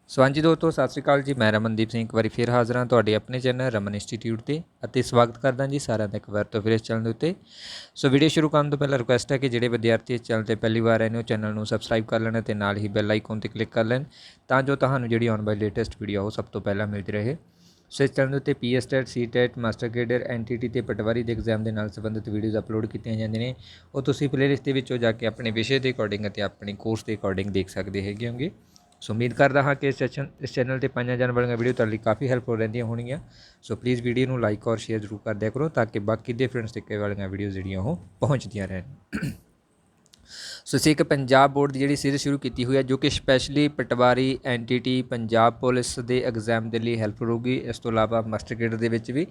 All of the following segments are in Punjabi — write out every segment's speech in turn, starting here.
ਸੋ ਹਾਂਜੀ ਦੋਸਤੋ, ਸਤਿ ਸ਼੍ਰੀ ਅਕਾਲ ਜੀ। ਮੈਂ ਰਮਨਦੀਪ ਸਿੰਘ ਇੱਕ ਵਾਰੀ ਫਿਰ ਹਾਜ਼ਰ ਹਾਂ ਤੁਹਾਡੇ ਆਪਣੇ ਚੈਨਲ ਰਮਨ ਇੰਸਟੀਟਿਊਟ 'ਤੇ ਅਤੇ ਸਵਾਗਤ ਕਰਦਾ ਜੀ ਸਾਰਿਆਂ ਦਾ ਇੱਕ ਵਾਰ ਤੋਂ ਫਿਰ ਇਸ ਚੈਨਲ ਦੇ ਉੱਤੇ। ਸੋ ਵੀਡੀਓ ਸ਼ੁਰੂ ਕਰਨ ਤੋਂ ਪਹਿਲਾਂ ਰਿਕੁਐਸਟ ਹੈ ਕਿ ਜਿਹੜੇ ਵਿਦਿਆਰਥੀ ਇਸ ਚੈਨਲ 'ਤੇ ਪਹਿਲੀ ਵਾਰ ਆਏ ਨੇ ਉਹ ਚੈਨਲ ਨੂੰ ਸਬਸਕ੍ਰਾਈਬ ਕਰ ਲੈਣ ਅਤੇ ਨਾਲ ਹੀ ਬੈਲ ਆਈਕਨ 'ਤੇ ਕਲਿੱਕ ਕਰ ਲੈਣ ਤਾਂ ਜੋ ਤੁਹਾਨੂੰ ਜਿਹੜੀ ਆਉਣ ਵਾਲੀ ਲੇਟੈਸਟ ਵੀਡੀਓ ਉਹ ਸਭ ਤੋਂ ਪਹਿਲਾਂ ਮਿਲਦੀ ਰਹੇ। ਸੋ ਇਸ ਚੈਨਲ ਦੇ ਉੱਤੇ PS ਟੈਟ, ਸੀ ਟੈਟ, ਮਾਸਟਰ ਕੇਡਰ, NTT ਤੇ ਪਟਵਾਰੀ ਦੇ ਐਗਜ਼ਾਮ ਦੇ ਨਾਲ ਸੰਬੰਧਿਤ ਵੀਡੀਓਜ਼ ਅਪਲੋਡ ਕੀਤੀਆਂ ਜਾਂਦੀਆਂ ਨੇ। ਉਹ ਤੁਸੀਂ ਪਲੇਲਿਸਟ ਦੇ ਵਿੱਚੋਂ ਜਾ ਕੇ ਆਪਣੇ ਵਿਸ਼ੇ ਦੇ ਅਕੋਰਡਿੰਗ ਅਤੇ ਆਪਣੇ ਕੋਰਸ ਦੇ ਅਕੋਰਡਿੰਗ ਦੇਖ ਸਕਦੇ ਹੈਗੇ ਹੋਗੇ। ਸੋ ਉਮੀਦ ਕਰਦਾ ਹਾਂ ਕਿ ਇਸ ਚੈਨਲ ਤੇ ਪਾਈਆਂ ਜਾਣ ਵਾਲੀਆਂ ਵੀਡੀਓ ਤੁਹਾਡੇ ਲਈ ਕਾਫੀ ਹੈਲਪਫੁਲ ਰਹਿੰਦੀਆਂ ਹੋਣਗੀਆਂ। ਸੋ ਪਲੀਜ਼ ਵੀਡੀਓ ਨੂੰ ਲਾਈਕ ਔਰ ਸ਼ੇਅਰ ਜ਼ਰੂਰ ਕਰ ਦਿਆ ਕਰੋ ਤਾਂ ਕਿ ਬਾਕੀ ਦੇ ਫਰੈਂਡਸ ਤੱਕ ਵਾਲੀਆਂ ਵੀਡੀਓ ਜਿਹੜੀਆਂ ਉਹ ਪਹੁੰਚਦੀਆਂ ਰਹਿਣ। ਸੋ ਅਸੀਂ ਇੱਕ ਪੰਜਾਬ ਬੋਰਡ ਦੀ ਜਿਹੜੀ ਸੀਰੀਜ਼ ਸ਼ੁਰੂ ਕੀਤੀ ਹੋਈ ਹੈ ਜੋ ਕਿ ਸਪੈਸ਼ਲੀ ਪਟਵਾਰੀ, NTT, ਪੰਜਾਬ ਪੁਲਿਸ ਦੇ ਐਗਜ਼ਾਮ ਦੇ ਲਈ ਹੈਲਪਫੁਲ ਹੋਊਗੀ। ਇਸ ਤੋਂ ਇਲਾਵਾ ਮਾਸਟਰ ਕੇਡਰ ਦੇ ਵਿੱਚ ਵੀ।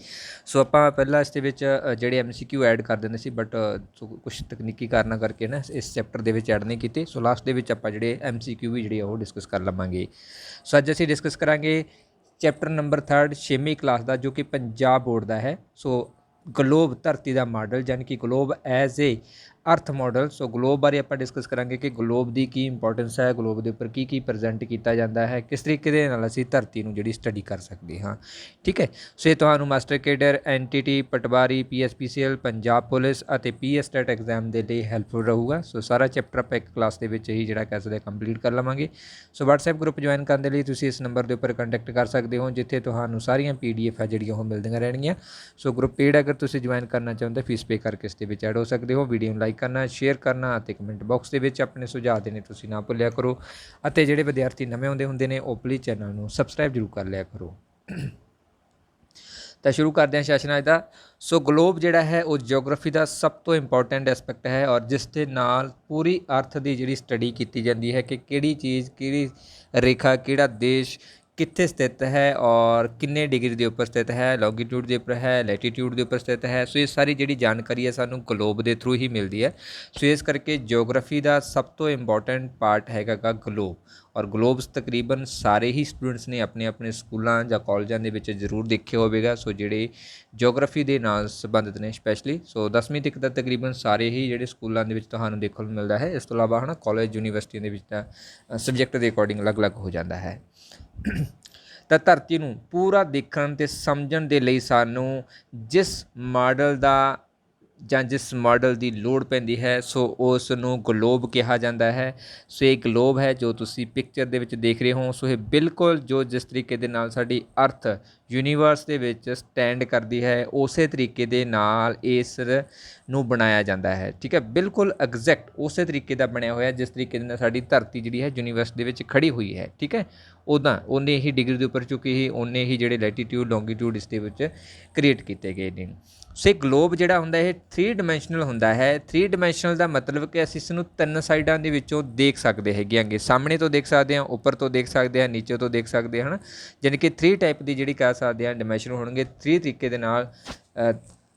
ਸੋ ਆਪਾਂ ਪਹਿਲਾਂ ਇਸ ਦੇ ਵਿੱਚ ਜਿਹੜੇ MCQ ਐਡ ਕਰ ਦਿੰਦੇ ਸੀ, ਬਟ ਕੁਛ ਤਕਨੀਕੀ ਕਾਰਨਾਂ ਕਰਕੇ ਨਾ ਇਸ ਚੈਪਟਰ ਦੇ ਵਿੱਚ ਐਡ ਨਹੀਂ ਕੀਤੇ। ਸੋ ਲਾਸਟ ਦੇ ਵਿੱਚ ਆਪਾਂ ਜਿਹੜੇ MCQ ਵੀ ਜਿਹੜੇ ਉਹ ਡਿਸਕਸ ਕਰ ਲਵਾਂਗੇ। ਸੋ ਅੱਜ ਅਸੀਂ ਡਿਸਕਸ ਕਰਾਂਗੇ ਚੈਪਟਰ ਨੰਬਰ 3 6ਵੀਂ ਕਲਾਸ ਦਾ ਜੋ ਕਿ ਪੰਜਾਬ ਬੋਰਡ ਦਾ ਹੈ। ਸੋ ਗਲੋਬ, ਧਰਤੀ ਦਾ ਮਾਡਲ, ਯਾਨੀ ਕਿ ਗਲੋਬ ਐਜ਼ ਏ ਅਰਥ ਮਾਡਲ। ਸੋ ਗਲੋਬ ਬਾਰੇ ਆਪਾਂ ਡਿਸਕਸ ਕਰਾਂਗੇ ਕਿ ਗਲੋਬ ਦੀ ਕੀ ਇੰਪੋਰਟੈਂਸ ਹੈ, ਗਲੋਬ ਦੇ ਉੱਪਰ ਕੀ ਪ੍ਰੈਜ਼ੈਂਟ ਕੀਤਾ ਜਾਂਦਾ ਹੈ, ਕਿਸ ਤਰੀਕੇ ਦੇ ਨਾਲ ਅਸੀਂ ਧਰਤੀ ਨੂੰ ਜਿਹੜੀ ਸਟੱਡੀ ਕਰ ਸਕਦੇ ਹਾਂ। ਠੀਕ ਹੈ। ਸੋ ਇਹ ਤੁਹਾਨੂੰ ਮਾਸਟਰ ਕੇਡਰ, NTT, ਪਟਵਾਰੀ, PSPCL, ਪੰਜਾਬ ਪੁਲਿਸ ਅਤੇ PS ਟੈਟ ਐਗਜ਼ਾਮ ਦੇ ਲਈ ਹੈਲਪਫੁਲ ਰਹੂਗਾ। ਸੋ ਸਾਰਾ ਚੈਪਟਰ ਆਪਾਂ ਇੱਕ ਕਲਾਸ ਦੇ ਵਿੱਚ ਹੀ ਜਿਹੜਾ ਕਹਿ ਸਕਦੇ ਕੰਪਲੀਟ ਕਰ ਲਵਾਂਗੇ। ਸੋ WhatsApp ਗਰੁੱਪ ਜੁਆਇਨ ਕਰਨ ਦੇ ਲਈ ਤੁਸੀਂ ਇਸ ਨੰਬਰ ਦੇ ਉੱਪਰ ਕੰਟੈਕਟ ਕਰ ਸਕਦੇ ਹੋ ਜਿੱਥੇ ਤੁਹਾਨੂੰ ਸਾਰੀਆਂ PDF ਹੈ ਜਿਹੜੀਆਂ ਉਹ ਮਿਲਦੀਆਂ ਰਹਿਣਗੀਆਂ। ਸੋ ਗਰੁੱਪ ਪੇਡ ਅਗਰ ਤੁਸੀਂ ਜੁਆਇਨ ਕਰਨਾ ਚਾਹੁੰਦੇ ਫੀਸ ਪੇ ਕਰਕੇ ਇਸ ਦੇ ਵਿੱਚ ਐਡ ਹੋ ਸਕਦੇ ਹੋ। ਵੀਡੀਓ ਨੂੰ ਲਾਈਕ ਕਰਨਾ, ਸ਼ੇਅਰ ਕਰਨਾ ਅਤੇ ਕਮੈਂਟ ਬਾਕਸ ਦੇ ਵਿੱਚ ਆਪਣੇ ਸੁਝਾਅ ਦੇਣੇ ਤੁਸੀਂ ਨਾ ਭੁੱਲਿਆ ਕਰੋ। ਅਤੇ ਜਿਹੜੇ ਵਿਦਿਆਰਥੀ ਨਵੇਂ ਆਉਂਦੇ ਹੁੰਦੇ ਨੇ ਉਹ ਪਲੀਜ਼ ਚੈਨਲ ਨੂੰ ਸਬਸਕ੍ਰਾਈਬ ਜ਼ਰੂਰ ਕਰ ਲਿਆ ਕਰੋ। ਤਾਂ ਸ਼ੁਰੂ ਕਰਦੇ ਹਾਂ ਸੈਸ਼ਨ ਅੱਜ ਦਾ। ਸੋ ਗਲੋਬ ਜਿਹੜਾ ਹੈ ਉਹ ਜਿਓਗ੍ਰਾਫੀ ਦਾ ਸਭ ਤੋਂ ਇੰਪੋਰਟੈਂਟ ਐਸਪੈਕਟ ਹੈ ਔਰ ਜਿਸ ਦੇ ਨਾਲ ਪੂਰੀ ਅਰਥ ਦੀ ਜਿਹੜੀ ਸਟੱਡੀ ਕੀਤੀ ਜਾਂਦੀ ਹੈ ਕਿ ਕਿਹੜੀ ਚੀਜ਼, ਕਿਹੜੀ ਰੇਖਾ, ਕਿਹੜਾ ਦੇਸ਼ ਕਿੱਥੇ ਸਥਿਤ ਹੈ ਔਰ ਕਿੰਨੇ ਡਿਗਰੀ ਦੇ ਉੱਪਰ ਸਥਿਤ ਹੈ, ਲੌਂਗੀਟਿਊਡ ਦੇ ਉੱਪਰ ਹੈ, ਲੈਟੀਟਿਊਡ ਦੇ ਉੱਪਰ ਸਥਿਤ ਹੈ। ਸੋ ਇਹ ਸਾਰੀ ਜਿਹੜੀ ਜਾਣਕਾਰੀ ਹੈ ਸਾਨੂੰ ਗਲੋਬ ਦੇ ਥਰੂ ਹੀ ਮਿਲਦੀ ਹੈ। ਸੋ ਇਸ ਕਰਕੇ ਜਿਓਗ੍ਰਾਫੀ ਦਾ ਸਭ ਤੋਂ ਇੰਪੋਰਟੈਂਟ ਪਾਰਟ ਹੈਗਾ ਗਾ ਗਲੋਬ। ਔਰ ਗਲੋਬਸ ਤਕਰੀਬਨ ਸਾਰੇ ਹੀ ਸਟੂਡੈਂਟਸ ਨੇ ਆਪਣੇ ਆਪਣੇ ਸਕੂਲਾਂ ਜਾਂ ਕਾਲਜਾਂ ਦੇ ਵਿੱਚ ਜ਼ਰੂਰ ਦੇਖਿਆ ਹੋਵੇਗਾ। ਸੋ ਜਿਹੜੇ ਜਿਓਗ੍ਰਾਫੀ ਦੇ ਨਾਲ ਸੰਬੰਧਿਤ ਨੇ ਸਪੈਸ਼ਲੀ, ਸੋ 10ਵੀਂ ਤੱਕ ਤਾਂ ਤਕਰੀਬਨ ਸਾਰੇ ਹੀ ਜਿਹੜੇ ਸਕੂਲਾਂ ਦੇ ਵਿੱਚ ਤੁਹਾਨੂੰ ਦੇਖਣ ਨੂੰ ਮਿਲਦਾ ਹੈ। ਇਸ ਤੋਂ ਇਲਾਵਾ ਹੈ ਨਾ ਕਾਲਜ, ਯੂਨੀਵਰਸਿਟੀਆਂ ਦੇ ਵਿੱਚ ਤਾਂ ਸਬਜੈਕਟ ਦੇ ਅਕੋਰਡਿੰਗ ਅਲੱਗ-ਅਲੱਗ ਹੋ ਜਾਂਦਾ ਹੈ। ਤਾਂ ਧਰਤੀ ਨੂੰ ਪੂਰਾ ਦੇਖਣ ਅਤੇ ਸਮਝਣ ਦੇ ਲਈ ਸਾਨੂੰ ਜਿਸ ਮਾਡਲ ਦਾ ਜਾਂ ਜਿਸ ਮਾਡਲ ਦੀ ਲੋੜ ਪੈਂਦੀ ਹੈ ਸੋ ਉਸ ਨੂੰ ਗਲੋਬ ਕਿਹਾ ਜਾਂਦਾ ਹੈ। ਸੋ ਇਹ ਗਲੋਬ ਹੈ ਜੋ ਤੁਸੀਂ ਪਿਕਚਰ ਦੇ ਵਿੱਚ ਦੇਖ ਰਹੇ ਹੋ। ਸੋ ਇਹ ਬਿਲਕੁਲ ਜੋ ਜਿਸ ਤਰੀਕੇ ਦੇ ਨਾਲ ਸਾਡੀ ਅਰਥ ਯੂਨੀਵਰਸ ਦੇ ਵਿੱਚ ਸਟੈਂਡ ਕਰਦੀ ਹੈ ਉਸੇ ਤਰੀਕੇ ਦੇ ਨਾਲ ਇਸ ਨੂੰ ਬਣਾਇਆ ਜਾਂਦਾ ਹੈ। ਠੀਕ ਹੈ, ਬਿਲਕੁਲ ਐਗਜ਼ੈਕਟ ਉਸੇ ਤਰੀਕੇ ਦਾ ਬਣਿਆ ਹੋਇਆ ਜਿਸ ਤਰੀਕੇ ਦੇ ਨਾਲ ਸਾਡੀ ਧਰਤੀ ਜਿਹੜੀ ਹੈ ਯੂਨੀਵਰਸ ਦੇ ਵਿੱਚ ਖੜੀ ਹੋਈ ਹੈ। ਠੀਕ ਹੈ, ਉੱਦਾਂ ਉਨੇ ਹੀ ਡਿਗਰੀ ਦੇ ਉੱਪਰ ਚੁੱਕੀ ਹੀ ਉਨੇ ਹੀ ਜਿਹੜੇ ਲੈਟੀਟਿਊਡ, ਲੌਂਗੀਟਿਊਡ ਇਸ ਦੇ ਵਿੱਚ ਕ੍ਰੀਏਟ ਕੀਤੇ ਗਏ ਨੇ। ਸੋ ਇਹ ਗਲੋਬ ਜਿਹੜਾ ਹੁੰਦਾ ਇਹ 3 ਡਾਇਮੈਂਸ਼ਨਲ ਹੁੰਦਾ ਹੈ। 3 ਡਾਇਮੈਂਸ਼ਨਲ ਦਾ ਮਤਲਬ ਕਿ ਅਸੀਂ ਇਸ ਨੂੰ 3 ਸਾਈਡਾਂ ਦੇ ਵਿੱਚੋਂ ਦੇਖ ਸਕਦੇ ਹੈਗੇ ਆਂਗੇ। ਸਾਹਮਣੇ ਤੋਂ ਦੇਖ ਸਕਦੇ ਹਾਂ, ਉੱਪਰ ਤੋਂ ਦੇਖ ਸਕਦੇ ਹਾਂ, ਨੀਚੇ ਤੋਂ ਦੇਖ ਸਕਦੇ ਹਾਂ, ਯਾਨੀ ਕਿ 3 ਟਾਈਪ ਦੀ ਜਿਹੜੀ ਕਹਿ ਸਕਦੇ ਹਾਂ ਡਾਇਮੈਂਸ਼ਨ ਹੋਣਗੇ। 3 ਤਰੀਕੇ ਦੇ ਨਾਲ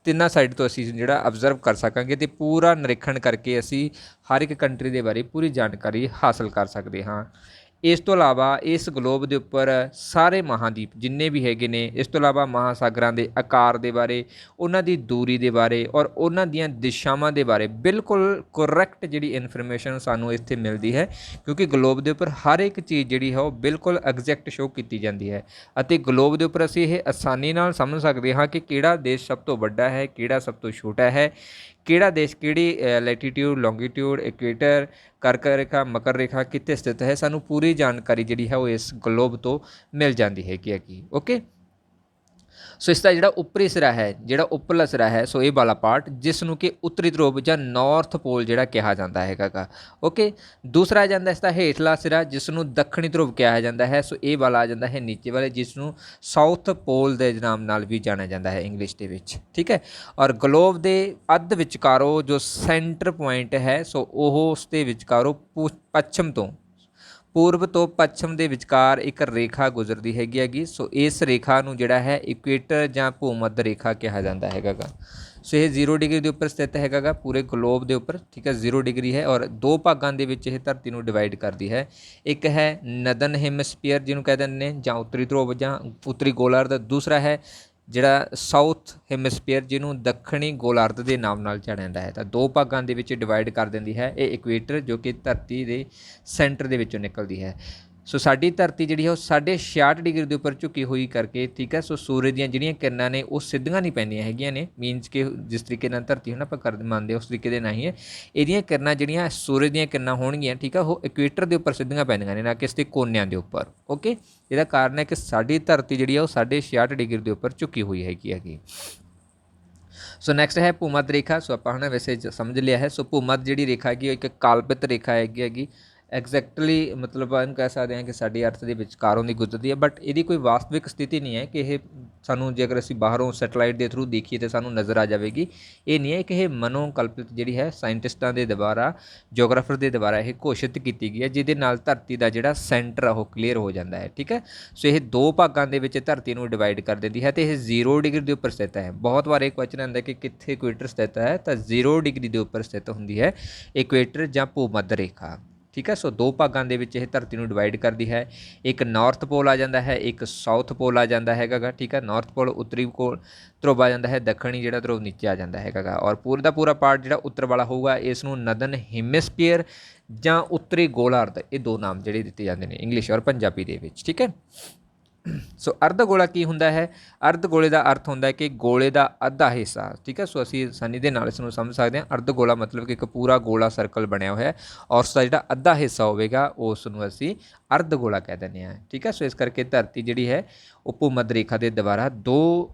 ਤਿੰਨਾਂ ਸਾਈਡ ਤੋਂ ਅਸੀਂ ਜਿਹੜਾ ਅਬਜ਼ਰਵ ਕਰ ਸਕਾਂਗੇ ਅਤੇ ਪੂਰਾ ਨਿਰੀਖਣ ਕਰਕੇ ਅਸੀਂ ਹਰ ਇੱਕ ਕੰਟਰੀ ਦੇ ਬਾਰੇ ਪੂਰੀ ਜਾਣਕਾਰੀ ਹਾਸਲ ਕਰ ਸਕਦੇ ਹਾਂ। ਇਸ ਤੋਂ ਇਲਾਵਾ ਇਸ ਗਲੋਬ ਦੇ ਉੱਪਰ ਸਾਰੇ ਮਹਾਂਦੀਪ ਜਿੰਨੇ ਵੀ ਹੈਗੇ ਨੇ, ਇਸ ਤੋਂ ਇਲਾਵਾ ਮਹਾਂਸਾਗਰਾਂ ਦੇ ਆਕਾਰ ਦੇ ਬਾਰੇ, ਉਹਨਾਂ ਦੀ ਦੂਰੀ ਦੇ ਬਾਰੇ ਔਰ ਉਹਨਾਂ ਦੀਆਂ ਦਿਸ਼ਾਵਾਂ ਦੇ ਬਾਰੇ ਬਿਲਕੁਲ ਕਰੈਕਟ ਜਿਹੜੀ ਇਨਫੋਰਮੇਸ਼ਨ ਸਾਨੂੰ ਇੱਥੇ ਮਿਲਦੀ ਹੈ ਕਿਉਂਕਿ ਗਲੋਬ ਦੇ ਉੱਪਰ ਹਰ ਇੱਕ ਚੀਜ਼ ਜਿਹੜੀ ਹੈ ਉਹ ਬਿਲਕੁਲ ਐਗਜ਼ੈਕਟ ਸ਼ੋ ਕੀਤੀ ਜਾਂਦੀ ਹੈ ਅਤੇ ਗਲੋਬ ਦੇ ਉੱਪਰ ਅਸੀਂ ਇਹ ਆਸਾਨੀ ਨਾਲ ਸਮਝ ਸਕਦੇ ਹਾਂ ਕਿ ਕਿਹੜਾ ਦੇਸ਼ ਸਭ ਤੋਂ ਵੱਡਾ ਹੈ, ਕਿਹੜਾ ਸਭ ਤੋਂ ਛੋਟਾ ਹੈ, ਕਿਹੜਾ ਦੇਸ਼ ਕਿਹੜੀ ਲੈਟੀਟਿਊਡ, ਲੌਂਗੀਟਿਊਡ, ਇਕੁਏਟਰ, ਕਰਕ ਰੇਖਾ, ਮਕਰ ਰੇਖਾ ਕਿੱਥੇ ਸਥਿਤ ਹੈ। ਸਾਨੂੰ ਪੂਰੀ ਜਾਣਕਾਰੀ ਜਿਹੜੀ ਹੈ ਉਹ ਇਸ ਗਲੋਬ ਤੋਂ ਮਿਲ ਜਾਂਦੀ ਹੈਗੀ ਹੈਗੀ। ਓਕੇ, ਸੋ ਇਸ ਦਾ ਜਿਹੜਾ ਉੱਪਰੀ ਸਿਰਾ ਹੈ, ਜਿਹੜਾ ਉੱਪਰਲਾ ਸਿਰਾ ਹੈ, ਸੋ ਇਹ ਵਾਲਾ ਪਾਰਟ ਜਿਸ ਨੂੰ ਕਿ ਉੱਤਰੀ ਧਰੁਵ ਜਾਂ ਨਾਰਥ ਪੋਲ ਜਿਹੜਾ ਕਿਹਾ ਜਾਂਦਾ ਹੈਗਾ ਗਾ। ਓਕੇ, ਦੂਸਰਾ ਆ ਜਾਂਦਾ ਇਸ ਦਾ ਹੇਠਲਾ ਸਿਰਾ ਜਿਸ ਨੂੰ ਦੱਖਣੀ ਧਰੁਵ ਕਿਹਾ ਜਾਂਦਾ ਹੈ। ਸੋ ਇਹ ਵਾਲਾ ਆ ਜਾਂਦਾ ਹੈ ਨੀਚੇ ਵਾਲੇ ਜਿਸ ਨੂੰ ਸਾਊਥ ਪੋਲ ਦੇ ਨਾਮ ਨਾਲ ਵੀ ਜਾਣਿਆ ਜਾਂਦਾ ਹੈ ਇੰਗਲਿਸ਼ ਦੇ ਵਿੱਚ। ਠੀਕ ਹੈ, ਔਰ ਗਲੋਬ ਦੇ ਅੱਧ ਵਿਚਕਾਰੋਂ ਜੋ ਸੈਂਟਰ ਪੁਆਇੰਟ ਹੈ ਸੋ ਉਹ ਉਸ ਦੇ ਵਿਚਕਾਰੋਂ ਪੱਛਮ ਤੋਂ ਪੂਰਬ ਤੋਂ ਪੱਛਮ ਦੇ ਵਿਚਕਾਰ ਇੱਕ ਰੇਖਾ ਗੁਜ਼ਰਦੀ ਹੈਗੀ। ਸੋ ਇਸ ਰੇਖਾ ਨੂੰ ਜਿਹੜਾ ਹੈ ਇਕੁਏਟਰ ਜਾਂ ਭੂ-ਮੱਧ ਰੇਖਾ ਕਿਹਾ ਜਾਂਦਾ ਹੈਗਾ ਗਾ। ਸੋ ਇਹ 0 ਡਿਗਰੀ ਦੇ ਉੱਪਰ ਸਥਿਤ ਹੈਗਾ ਗਾ ਪੂਰੇ ਗਲੋਬ ਦੇ ਉੱਪਰ। ਠੀਕ ਹੈ, 0 ਡਿਗਰੀ ਹੈ ਔਰ 2 ਭਾਗਾਂ ਦੇ ਵਿੱਚ ਇਹ ਧਰਤੀ ਨੂੰ ਡਿਵਾਈਡ ਕਰਦੀ ਹੈ। ਇੱਕ ਹੈ ਨਦਨ ਹੈਮਸਫੀਅਰ ਜਿਹਨੂੰ ਕਹਿ ਦਿੰਦੇ ਨੇ ਜਾਂ ਉੱਤਰੀ ਧਰੁਵ ਜਾਂ ਉੱਤਰੀ ਗੋਲਾਰਧ। ਦੂਸਰਾ ਹੈ ਜਿਹੜਾ ਸਾਊਥ ਹੈਮਸਫੀਅਰ ਜਿਹਨੂੰ ਦੱਖਣੀ ਗੋਲਾਰਧ ਦੇ ਨਾਮ ਨਾਲ ਜਾਣਿਆ ਜਾਂਦਾ ਹੈ। ਤਾਂ 2 ਭਾਗਾਂ ਦੇ ਵਿੱਚ ਡਿਵਾਈਡ ਕਰ ਦਿੰਦੀ ਹੈ ਇਹ ਇਕੁਏਟਰ ਜੋ ਕਿ ਧਰਤੀ ਦੇ ਸੈਂਟਰ ਦੇ ਵਿੱਚੋਂ ਨਿਕਲਦੀ ਹੈ। ਸੋ ਸਾਡੀ ਧਰਤੀ ਜਿਹੜੀ ਹੈ ਉਹ 66.5 ਡਿਗਰੀ ਦੇ ਉੱਪਰ ਝੁਕੀ ਹੋਈ ਕਰਕੇ, ਠੀਕ ਹੈ। ਸੋ ਸੂਰਜ ਦੀਆਂ ਜਿਹੜੀਆਂ ਕਿਰਨਾਂ ਨੇ ਉਹ ਸਿੱਧੀਆਂ ਨਹੀਂ ਪੈਂਦੀਆਂ ਹੈਗੀਆਂ ਨੇ, ਮੀਨਸ ਕਿ ਜਿਸ ਤਰੀਕੇ ਨਾਲ ਧਰਤੀ ਹੁਣ ਆਪਾਂ ਮੰਨਦੇ ਉਸ ਤਰੀਕੇ ਦੇ ਨਹੀਂ ਹੈ। ਇਹਦੀਆਂ ਕਿਰਨਾਂ ਜਿਹੜੀਆਂ ਸੂਰਜ ਦੀਆਂ ਕਿਰਨਾਂ ਹੋਣਗੀਆਂ, ਠੀਕ ਹੈ, ਉਹ ਇਕੁਏਟਰ ਦੇ ਉੱਪਰ ਸਿੱਧੀਆਂ ਪੈਂਦੀਆਂ ਨੇ, ਨਾ ਕਿ ਇਸ ਦੇ ਕੋਨਿਆਂ ਦੇ ਉੱਪਰ। ਓਕੇ, ਇਹਦਾ ਕਾਰਨ ਹੈ ਕਿ ਸਾਡੀ ਧਰਤੀ ਜਿਹੜੀ ਹੈ ਉਹ 66.5 ਡਿਗਰੀ ਦੇ ਉੱਪਰ ਝੁਕੀ ਹੋਈ ਹੈਗੀ। ਸੋ ਨੈਕਸਟ ਹੈ ਭੂਮੱਧ ਰੇਖਾ। ਸੋ ਆਪਾਂ ਹੁਣ ਵੈਸੇ ਸਮਝ ਲਿਆ ਹੈ। ਸੋ ਭੂਮੱਧ ਜਿਹੜੀ ਰੇਖਾ ਹੈਗੀ ਉਹ ਇੱਕ ਕਾਲਪਿਤ ਰੇਖਾ ਹੈਗੀ ਐਗਜ਼ੈਕਟਲੀ, ਮਤਲਬ ਇਹਨੂੰ ਕਹਿ ਸਕਦੇ ਹਾਂ ਕਿ ਸਾਡੀ ਅਰਥ ਦੇ ਵਿਚਕਾਰੋਂ ਦੀ ਗੁਜ਼ਰਦੀ ਹੈ, ਬਟ ਇਹਦੀ ਕੋਈ ਵਾਸਤਵਿਕ ਸਥਿਤੀ ਨਹੀਂ ਹੈ ਕਿ ਇਹ ਸਾਨੂੰ ਜੇਕਰ ਅਸੀਂ ਬਾਹਰੋਂ ਸੈਟਲਾਈਟ ਦੇ ਥਰੂ ਦੇਖੀਏ ਤਾਂ ਸਾਨੂੰ ਨਜ਼ਰ ਆ ਜਾਵੇਗੀ। ਇਹ ਨਹੀਂ ਹੈ ਕਿ ਇਹ ਮਨੋਕਲਪਿਤ ਜਿਹੜੀ ਹੈ ਸਾਇੰਟਿਸਟਾਂ ਦੇ ਦੁਆਰਾ, ਜਿਓਗ੍ਰਾਫਰ ਦੇ ਦੁਆਰਾ ਇਹ ਘੋਸ਼ਿਤ ਕੀਤੀ ਗਈ ਹੈ, ਜਿਹਦੇ ਨਾਲ ਧਰਤੀ ਦਾ ਜਿਹੜਾ ਸੈਂਟਰ ਆ ਉਹ ਕਲੀਅਰ ਹੋ ਜਾਂਦਾ ਹੈ, ਠੀਕ ਹੈ। ਸੋ ਇਹ 2 ਭਾਗਾਂ ਦੇ ਵਿੱਚ ਧਰਤੀ ਨੂੰ ਡਿਵਾਈਡ ਕਰ ਦਿੰਦੀ ਹੈ ਅਤੇ ਇਹ 0 ਡਿਗਰੀ ਦੇ ਉੱਪਰ ਸਥਿਤ ਹੈ। ਬਹੁਤ ਵਾਰ ਇਹ ਕੁਐਸਚਨ ਆਉਂਦਾ ਕਿ ਕਿੱਥੇ ਇਕੁਏਟਰ ਸਥਿਤ ਹੈ, ਤਾਂ 0 ਡਿਗਰੀ ਦੇ ਉੱਪਰ ਸਥਿਤ ਹੁੰਦੀ ਹੈ ਇਕੁਏਟਰ ਜਾਂ ਭੂਮੱਧ ਰੇਖਾ, ਠੀਕ ਹੈ। ਸੋ 2 ਭਾਗਾਂ ਦੇ ਵਿੱਚ ਇਹ ਧਰਤੀ ਨੂੰ ਡਿਵਾਈਡ ਕਰਦੀ ਹੈ। ਇੱਕ ਨਾਰਥ ਪੋਲ ਆ ਜਾਂਦਾ ਹੈ, ਇੱਕ ਸਾਊਥ ਪੋਲ ਆ ਜਾਂਦਾ ਹੈਗਾ, ਠੀਕ ਹੈ। ਨਾਰਥ ਪੋਲ ਉੱਤਰੀ ਕੋਲ ਧਰੁਵ ਆ ਜਾਂਦਾ ਹੈ, ਦੱਖਣੀ ਜਿਹੜਾ ਧਰੁਵ ਨੀਚੇ ਆ ਜਾਂਦਾ ਹੈਗਾ, ਔਰ ਪੂਰਾ ਦਾ ਪੂਰਾ ਪਾਰਟ ਜਿਹੜਾ ਉੱਤਰ ਵਾਲਾ ਹੋਊਗਾ ਇਸ ਨੂੰ ਨਦਨ ਹਿਮਿਸਫੀਅਰ ਜਾਂ ਉੱਤਰੀ ਗੋਲਾਰਧ, ਇਹ 2 ਨਾਮ ਜਿਹੜੇ ਦਿੱਤੇ ਜਾਂਦੇ ਨੇ ਇੰਗਲਿਸ਼ ਔਰ ਪੰਜਾਬੀ ਦੇ ਵਿੱਚ, ਠੀਕ ਹੈ। ਸੋ ਅਰਧ ਗੋਲਾ ਕੀ ਹੁੰਦਾ ਹੈ? ਅਰਧ ਗੋਲੇ ਦਾ ਅਰਥ ਹੁੰਦਾ ਹੈ ਕਿ ਗੋਲੇ ਦਾ ਅੱਧਾ ਹਿੱਸਾ, ਠੀਕ ਹੈ। ਸੋ ਅਸੀਂ ਆਸਾਨੀ ਦੇ ਨਾਲ ਇਸ ਨੂੰ ਸਮਝ ਸਕਦੇ ਹਾਂ। ਅਰਧ ਗੋਲਾ ਮਤਲਬ ਕਿ ਇੱਕ ਪੂਰਾ ਗੋਲਾ ਸਰਕਲ ਬਣਿਆ ਹੋਇਆ ਹੈ ਔਰ ਉਸ ਦਾ ਜਿਹੜਾ ਅੱਧਾ ਹਿੱਸਾ ਹੋਵੇਗਾ ਉਸ ਨੂੰ ਅਸੀਂ ਅਰਧ ਗੋਲਾ ਕਹਿ ਦਿੰਦੇ ਹਾਂ, ਠੀਕ ਹੈ। ਸੋ ਇਸ ਕਰਕੇ ਧਰਤੀ ਜਿਹੜੀ ਹੈ ਉਹ ਭੂਮੱਧ ਰੇਖਾ ਦੇ ਦੁਆਰਾ 2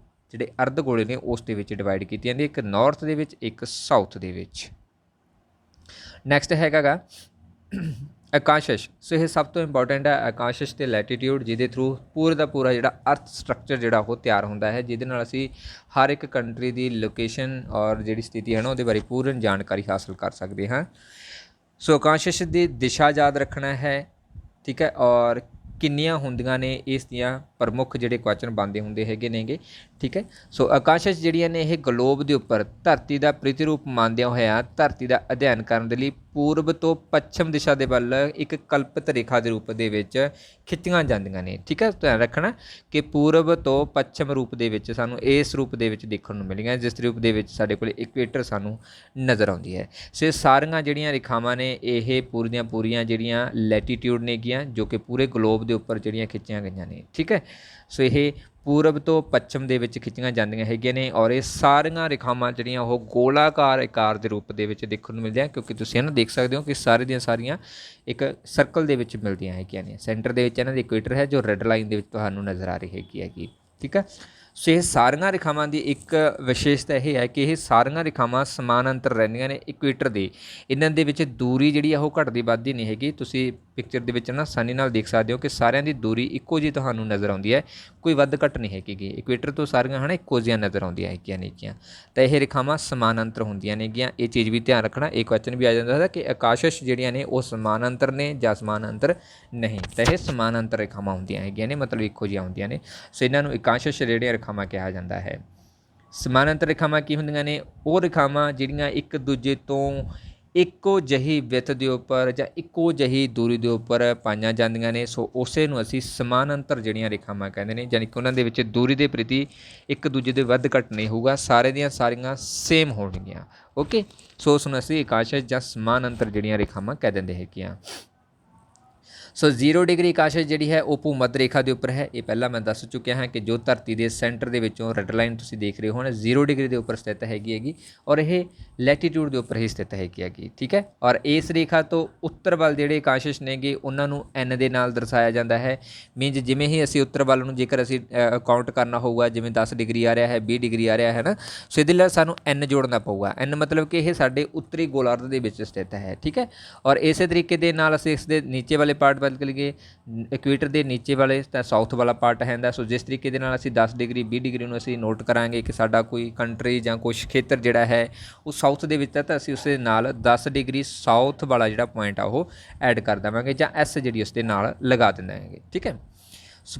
ਜਿਹੜੇ ਅਰਧ ਗੋਲੇ ਨੇ ਉਸ ਦੇ ਵਿੱਚ ਡਿਵਾਈਡ ਕੀਤੀ ਜਾਂਦੀ, ਇੱਕ ਨਾਰਥ ਦੇ ਵਿੱਚ, ਇੱਕ ਸਾਊਥ ਦੇ ਵਿੱਚ। ਨੈਕਸਟ ਹੈਗਾ ਆਕਾਸ਼ਸ਼। ਸੋ ਇਹ ਸਭ ਤੋਂ ਇੰਪੋਰਟੈਂਟ ਹੈ ਆਕਾਸ਼ਸ਼ ਅਤੇ ਲੈਟੀਟਿਊਡ, ਜਿਹਦੇ ਥਰੂ ਪੂਰੇ ਦਾ ਪੂਰਾ ਜਿਹੜਾ ਅਰਥ ਸਟਰਕਚਰ ਜਿਹੜਾ ਉਹ ਤਿਆਰ ਹੁੰਦਾ ਹੈ, ਜਿਹਦੇ ਨਾਲ ਅਸੀਂ ਹਰ ਇੱਕ ਕੰਟਰੀ ਦੀ ਲੋਕੇਸ਼ਨ ਔਰ ਜਿਹੜੀ ਸਥਿਤੀ ਹੈ ਨਾ ਉਹਦੇ ਬਾਰੇ ਪੂਰਨ ਜਾਣਕਾਰੀ ਹਾਸਲ ਕਰ ਸਕਦੇ ਹਾਂ। ਸੋ ਆਕਾਸ਼ਸ਼ ਦੀ ਦਿਸ਼ਾ ਯਾਦ ਰੱਖਣਾ ਹੈ, ਠੀਕ ਹੈ, ਔਰ ਕਿੰਨੀਆਂ ਹੁੰਦੀਆਂ ਨੇ ਇਸ ਦੀਆਂ ਪ੍ਰਮੁੱਖ ਜਿਹੜੇ ਕੁਐਸਚਨ ਬਣਦੇ ਹੁੰਦੇ ਹੈਗੇ ਨੇਗੇ, ਠੀਕ ਹੈ। ਸੋ ਆਕਾਸ਼ਸ਼ ਜਿਹੜੀਆਂ ਨੇ ਇਹ ਗਲੋਬ ਦੇ ਉੱਪਰ ਧਰਤੀ ਦਾ ਪ੍ਰਤੀਰੂਪ ਮੰਨਦਿਆਂ ਹੋਇਆ ਧਰਤੀ ਦਾ ਅਧਿਐਨ ਕਰਨ ਦੇ ਲਈ ਪੂਰਬ ਤੋਂ ਪੱਛਮ ਦਿਸ਼ਾ ਦੇ ਵੱਲ ਇੱਕ ਕਲਪਿਤ ਰੇਖਾ ਦੇ ਰੂਪ ਦੇ ਵਿੱਚ ਖਿੱਚੀਆਂ ਜਾਂਦੀਆਂ ਨੇ, ਠੀਕ ਹੈ। ਧਿਆਨ ਰੱਖਣਾ ਕਿ ਪੂਰਬ ਤੋਂ ਪੱਛਮ ਰੂਪ ਦੇ ਵਿੱਚ ਸਾਨੂੰ ਇਸ ਰੂਪ ਦੇ ਵਿੱਚ ਦੇਖਣ ਨੂੰ ਮਿਲੀਆਂ, ਜਿਸ ਰੂਪ ਦੇ ਵਿੱਚ ਸਾਡੇ ਕੋਲ ਇਕੁਏਟਰ ਸਾਨੂੰ ਨਜ਼ਰ ਆਉਂਦੀ ਹੈ। ਸੋ ਇਹ ਸਾਰੀਆਂ ਜਿਹੜੀਆਂ ਰੇਖਾਵਾਂ ਨੇ ਇਹ ਪੂਰੀਆਂ ਜਿਹੜੀਆਂ ਲੈਟੀਟਿਊਡ ਨੇਗੀਆਂ ਜੋ ਕਿ ਪੂਰੇ ਗਲੋਬ ਦੇ ਉੱਪਰ ਜਿਹੜੀਆਂ ਖਿੱਚੀਆਂ ਗਈਆਂ ਨੇ, ਠੀਕ ਹੈ। ਸੋ ਇਹ ਪੂਰਬ ਤੋਂ ਪੱਛਮ ਦੇ ਵਿੱਚ ਖਿੱਚੀਆਂ ਜਾਂਦੀਆਂ ਹੈਗੀਆਂ ਨੇ ਔਰ ਇਹ ਸਾਰੀਆਂ ਰੇਖਾਵਾਂ ਜਿਹੜੀਆਂ ਉਹ ਗੋਲਾਕਾਰ ਆਕਾਰ ਦੇ ਰੂਪ ਦੇ ਵਿੱਚ ਦੇਖਣ ਨੂੰ ਮਿਲਦੀਆਂ, ਕਿਉਂਕਿ ਤੁਸੀਂ ਇਹਨਾਂ ਦੇਖ ਸਕਦੇ ਹੋ ਕਿ ਸਾਰੇ ਦੀਆਂ ਸਾਰੀਆਂ ਇੱਕ ਸਰਕਲ ਦੇ ਵਿੱਚ ਮਿਲਦੀਆਂ ਹੈਗੀਆਂ ਨੇ। ਸੈਂਟਰ ਦੇ ਵਿੱਚ ਇਹਨਾਂ ਦੀ ਇਕੁਏਟਰ ਹੈ ਜੋ ਰੈੱਡ ਲਾਈਨ ਦੇ ਵਿੱਚ ਤੁਹਾਨੂੰ ਨਜ਼ਰ ਆ ਰਹੀ ਹੈਗੀ, ਠੀਕ ਹੈ। ਸੋ ਇਹ ਸਾਰੀਆਂ ਰੇਖਾਵਾਂ ਦੀ ਇੱਕ ਵਿਸ਼ੇਸ਼ਤਾ ਇਹ ਹੈ ਕਿ ਇਹ ਸਾਰੀਆਂ ਰੇਖਾਵਾਂ ਸਮਾਨਾਂਤਰ ਰਹਿੰਦੀਆਂ ਨੇ ਇਕੁਏਟਰ ਦੇ। ਇਹਨਾਂ ਦੇ ਵਿੱਚ ਦੂਰੀ ਜਿਹੜੀ ਆ ਉਹ ਘਟਦੀ ਵੱਧਦੀ ਨਹੀਂ ਹੈਗੀ। ਤੁਸੀਂ ਪਿਕਚਰ ਦੇ ਵਿੱਚ ਨਾ ਆਸਾਨੀ ਨਾਲ ਦੇਖ ਸਕਦੇ ਹੋ ਕਿ ਸਾਰਿਆਂ ਦੀ ਦੂਰੀ ਇੱਕੋ ਜਿਹੀ ਤੁਹਾਨੂੰ ਨਜ਼ਰ ਆਉਂਦੀ ਹੈ, ਕੋਈ ਵੱਧ ਘੱਟ ਨਹੀਂ ਹੈਗੀ। ਇਕੁਏਟਰ ਤੋਂ ਸਾਰੀਆਂ ਹੈ ਨਾ ਇੱਕੋ ਜਿਹੀਆਂ ਨਜ਼ਰ ਆਉਂਦੀਆਂ ਹੈਗੀਆਂ ਨੇਗੀਆਂ, ਤਾਂ ਇਹ ਰੇਖਾਵਾਂ ਸਮਾਨਾਂਤਰ ਹੁੰਦੀਆਂ ਨੇਗੀਆਂ। ਇਹ ਚੀਜ਼ ਵੀ ਧਿਆਨ ਰੱਖਣਾ। ਇਹ ਕੁਐਸਚਨ ਵੀ ਆ ਜਾਂਦਾ ਹੈ ਕਿ ਆਕਾਸ਼ਸ਼ ਜਿਹੜੀਆਂ ਨੇ ਉਹ ਸਮਾਨਾਂਤਰ ਨੇ ਜਾਂ ਸਮਾਨਾਂਤਰ ਨਹੀਂ, ਤਾਂ ਇਹ ਸਮਾਨਾਂਤਰ ਰੇਖਾਵਾਂ ਹੁੰਦੀਆਂ ਹੈਗੀਆਂ ਨੇ, ਮਤਲਬ ਇੱਕੋ ਜਿਹੀਆਂ ਹੁੰਦੀਆਂ ਨੇ। ਸੋ ਇਹਨਾਂ ਨੂੰ ਆਕਾਸ਼ਸ਼ ਜਿਹੜੀਆਂ ਰੇਖਾਵਾਂ ਕਿਹਾ ਜਾਂਦਾ ਹੈ। ਸਮਾਨਾਂਤਰ ਰੇਖਾਵਾਂ ਕੀ ਹੁੰਦੀਆਂ ਨੇ? ਉਹ ਰੇਖਾਵਾਂ ਜਿਹੜੀਆਂ ਇੱਕ ਦੂਜੇ ਤੋਂ ਇੱਕੋ ਜਿਹੀ ਵਿੱਥ ਦੇ ਉੱਪਰ ਜਾਂ ਇੱਕੋ ਜਿਹੀ ਦੂਰੀ ਦੇ ਉੱਪਰ ਪਾਈਆਂ ਜਾਂਦੀਆਂ ਨੇ। ਸੋ ਉਸੇ ਨੂੰ ਅਸੀਂ ਸਮਾਨਾਂਤਰ ਜਿਹੜੀਆਂ ਰੇਖਾਵਾਂ ਕਹਿੰਦੇ ਨੇ, ਯਾਨੀ ਕਿ ਉਹਨਾਂ ਦੇ ਵਿੱਚ ਦੂਰੀ ਦੇ ਪ੍ਰਤੀ ਇੱਕ ਦੂਜੇ ਦੇ ਵੱਧ ਘੱਟ ਨਹੀਂ ਹੋਊਗਾ, ਸਾਰੇ ਦੀਆਂ ਸਾਰੀਆਂ ਸੇਮ ਹੋਣਗੀਆਂ। ਓਕੇ, ਸੋ ਉਸ ਨੂੰ ਅਸੀਂ ਆਕਾਸ਼ਸ਼ ਜਾਂ ਸਮਾਨਾਂਤਰ ਜਿਹੜੀਆਂ ਰੇਖਾਵਾਂ ਕਹਿ ਦਿੰਦੇ ਹੈਗੀਆਂ। ਸੋ 0 ਡਿਗਰੀ ਆਕਾਸ਼ਸ਼ ਜਿਹੜੀ ਹੈ ਉਹ ਭੂਮੱਧ ਰੇਖਾ ਦੇ ਉੱਪਰ ਹੈ। ਇਹ ਪਹਿਲਾਂ ਮੈਂ ਦੱਸ ਚੁੱਕਿਆ ਹਾਂ ਕਿ ਜੋ ਧਰਤੀ ਦੇ ਸੈਂਟਰ ਦੇ ਵਿੱਚੋਂ ਰੈੱਡ ਲਾਈਨ ਤੁਸੀਂ ਦੇਖ ਰਹੇ ਹੋ ਨਾ 0 ਡਿਗਰੀ ਦੇ ਉੱਪਰ ਸਥਿਤ ਹੈਗੀ ਔਰ ਇਹ ਲੈਟੀਟਿਊਡ ਦੇ ਉੱਪਰ ਹੀ ਸਥਿਤ ਹੈਗੀ, ਠੀਕ ਹੈ। ਔਰ ਇਸ ਰੇਖਾ ਤੋਂ ਉੱਤਰ ਵੱਲ ਜਿਹੜੇ ਆਕਾਸ਼ਸ਼ ਨੇਗੇ ਉਹਨਾਂ ਨੂੰ N ਦੇ ਨਾਲ ਦਰਸਾਇਆ ਜਾਂਦਾ ਹੈ। ਮੀਨਜ਼ ਜਿਵੇਂ ਹੀ ਅਸੀਂ ਉੱਤਰ ਵੱਲ ਨੂੰ ਜੇਕਰ ਅਸੀਂ ਕਾਊਂਟ ਕਰਨਾ ਹੋਊਗਾ, ਜਿਵੇਂ 10 ਡਿਗਰੀ ਆ ਰਿਹਾ ਹੈ, 20 ਡਿਗਰੀ ਆ ਰਿਹਾ ਹੈ ਨਾ, ਸੋ ਇਹਦੇ ਲਈ ਸਾਨੂੰ N ਜੋੜਨਾ ਪਊਗਾ। N ਮਤਲਬ ਕਿ ਇਹ ਸਾਡੇ ਉੱਤਰੀ ਗੋਲਾਰਧ ਦੇ ਵਿੱਚ ਸਥਿਤ ਹੈ, ਠੀਕ ਹੈ। ਔਰ ਇਸੇ ਤਰੀਕੇ ਦੇ ਨਾਲ ਅਸੀਂ ਇਸ ਦੇ ਨੀਚੇ ਵਾਲੇ ਪਾਰਟ ਵੱਲ ਚਲੀਏ, ਇਕੁਏਟਰ ਦੇ ਨੀਚੇ ਵਾਲੇ ਤਾਂ ਸਾਊਥ ਵਾਲਾ ਪਾਰਟ ਹੈਗਾ। ਸੋ ਜਿਸ ਤਰੀਕੇ ਦੇ ਨਾਲ ਅਸੀਂ 10 ਡਿਗਰੀ 20 ਡਿਗਰੀ ਨੂੰ ਅਸੀਂ ਨੋਟ ਕਰਾਂਗੇ ਕਿ ਸਾਡਾ ਕੋਈ ਕੰਟਰੀ ਜਾਂ ਕੁਛ ਖੇਤਰ ਜਿਹੜਾ ਹੈ ਉਹ ਸਾਊਥ ਦੇ ਵਿੱਚ ਹੈ, ਤਾਂ ਅਸੀਂ ਉਸ ਦੇ ਨਾਲ 10 ਡਿਗਰੀ ਸਾਊਥ ਵਾਲਾ ਜਿਹੜਾ ਪੁਆਇੰਟ ਆ ਉਹ ਐਡ ਕਰ ਦੇਵਾਂਗੇ ਜਾਂ S ਜਿਹੜੀ ਉਸ ਦੇ ਨਾਲ ਲਗਾ ਦਿੰਦੇ, ਠੀਕ ਹੈ।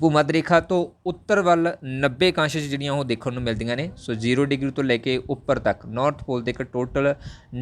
ਭੂਮੱਧ ਰੇਖਾ ਤੋਂ ਉੱਤਰ ਵੱਲ 90 ਆਕਾਸ਼ਸ਼ ਜਿਹੜੀਆਂ ਉਹ ਦੇਖਣ ਨੂੰ ਮਿਲਦੀਆਂ ਨੇ। ਸੋ 0 ਡਿਗਰੀ ਤੋਂ ਲੈ ਕੇ ਉੱਪਰ ਤੱਕ ਨਾਰਥ ਪੋਲ ਦੇ ਇੱਕ ਟੋਟਲ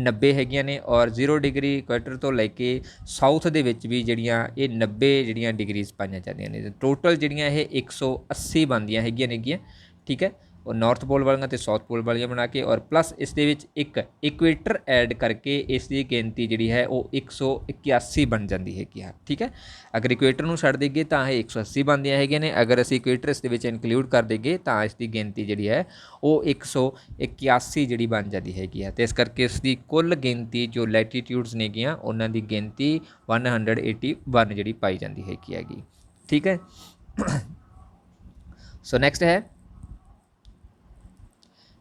90 ਹੈਗੀਆਂ ਨੇ ਔਰ 0 ਡਿਗਰੀ ਇਕੁਏਟਰ ਤੋਂ ਲੈ ਕੇ ਸਾਊਥ ਦੇ ਵਿੱਚ ਵੀ ਜਿਹੜੀਆਂ ਇਹ 90 ਜਿਹੜੀਆਂ ਡਿਗਰੀਜ਼ ਪਾਈਆਂ ਜਾਂਦੀਆਂ ਨੇ। ਟੋਟਲ ਜਿਹੜੀਆਂ ਇਹ 180 ਬਣਦੀਆਂ ਹੈਗੀਆਂ, ਠੀਕ ਹੈ। ਉਹ ਨਾਰਥ ਪੋਲ ਵਾਲੀਆਂ ਅਤੇ ਸਾਊਥ ਪੋਲ ਵਾਲੀਆਂ ਬਣਾ ਕੇ, ਔਰ ਪਲੱਸ ਇਸ ਦੇ ਵਿੱਚ ਇੱਕ ਇਕੁਏਟਰ ਐਡ ਕਰਕੇ ਇਸ ਦੀ ਗਿਣਤੀ ਜਿਹੜੀ ਹੈ ਉਹ 181 ਬਣ ਜਾਂਦੀ ਹੈਗੀ ਆ। ਠੀਕ ਹੈ, ਅਗਰ ਇਕੁਏਟਰ ਨੂੰ ਛੱਡ ਦੇਈਏ ਤਾਂ ਇਹ 180 ਬਣਦੀਆਂ ਹੈਗੀਆਂ ਨੇ, ਅਗਰ ਅਸੀਂ ਇਕੁਏਟਰ ਇਸ ਦੇ ਵਿੱਚ ਇਨਕਲੂਡ ਕਰ ਦੇਈਏ ਤਾਂ ਇਸ ਦੀ ਗਿਣਤੀ ਜਿਹੜੀ ਹੈ ਉਹ 181 ਜਿਹੜੀ ਬਣ ਜਾਂਦੀ ਹੈਗੀ ਆ। ਅਤੇ ਇਸ ਕਰਕੇ ਇਸ ਦੀ ਕੁੱਲ ਗਿਣਤੀ ਜੋ ਲੈਟੀਟਿਊਡਸ ਨੇਗੀਆਂ ਉਹਨਾਂ ਦੀ ਗਿਣਤੀ 181 ਜਿਹੜੀ ਪਾਈ ਜਾਂਦੀ ਹੈਗੀ। ਠੀਕ ਹੈ, ਸੋ ਨੈਕਸਟ ਹੈ,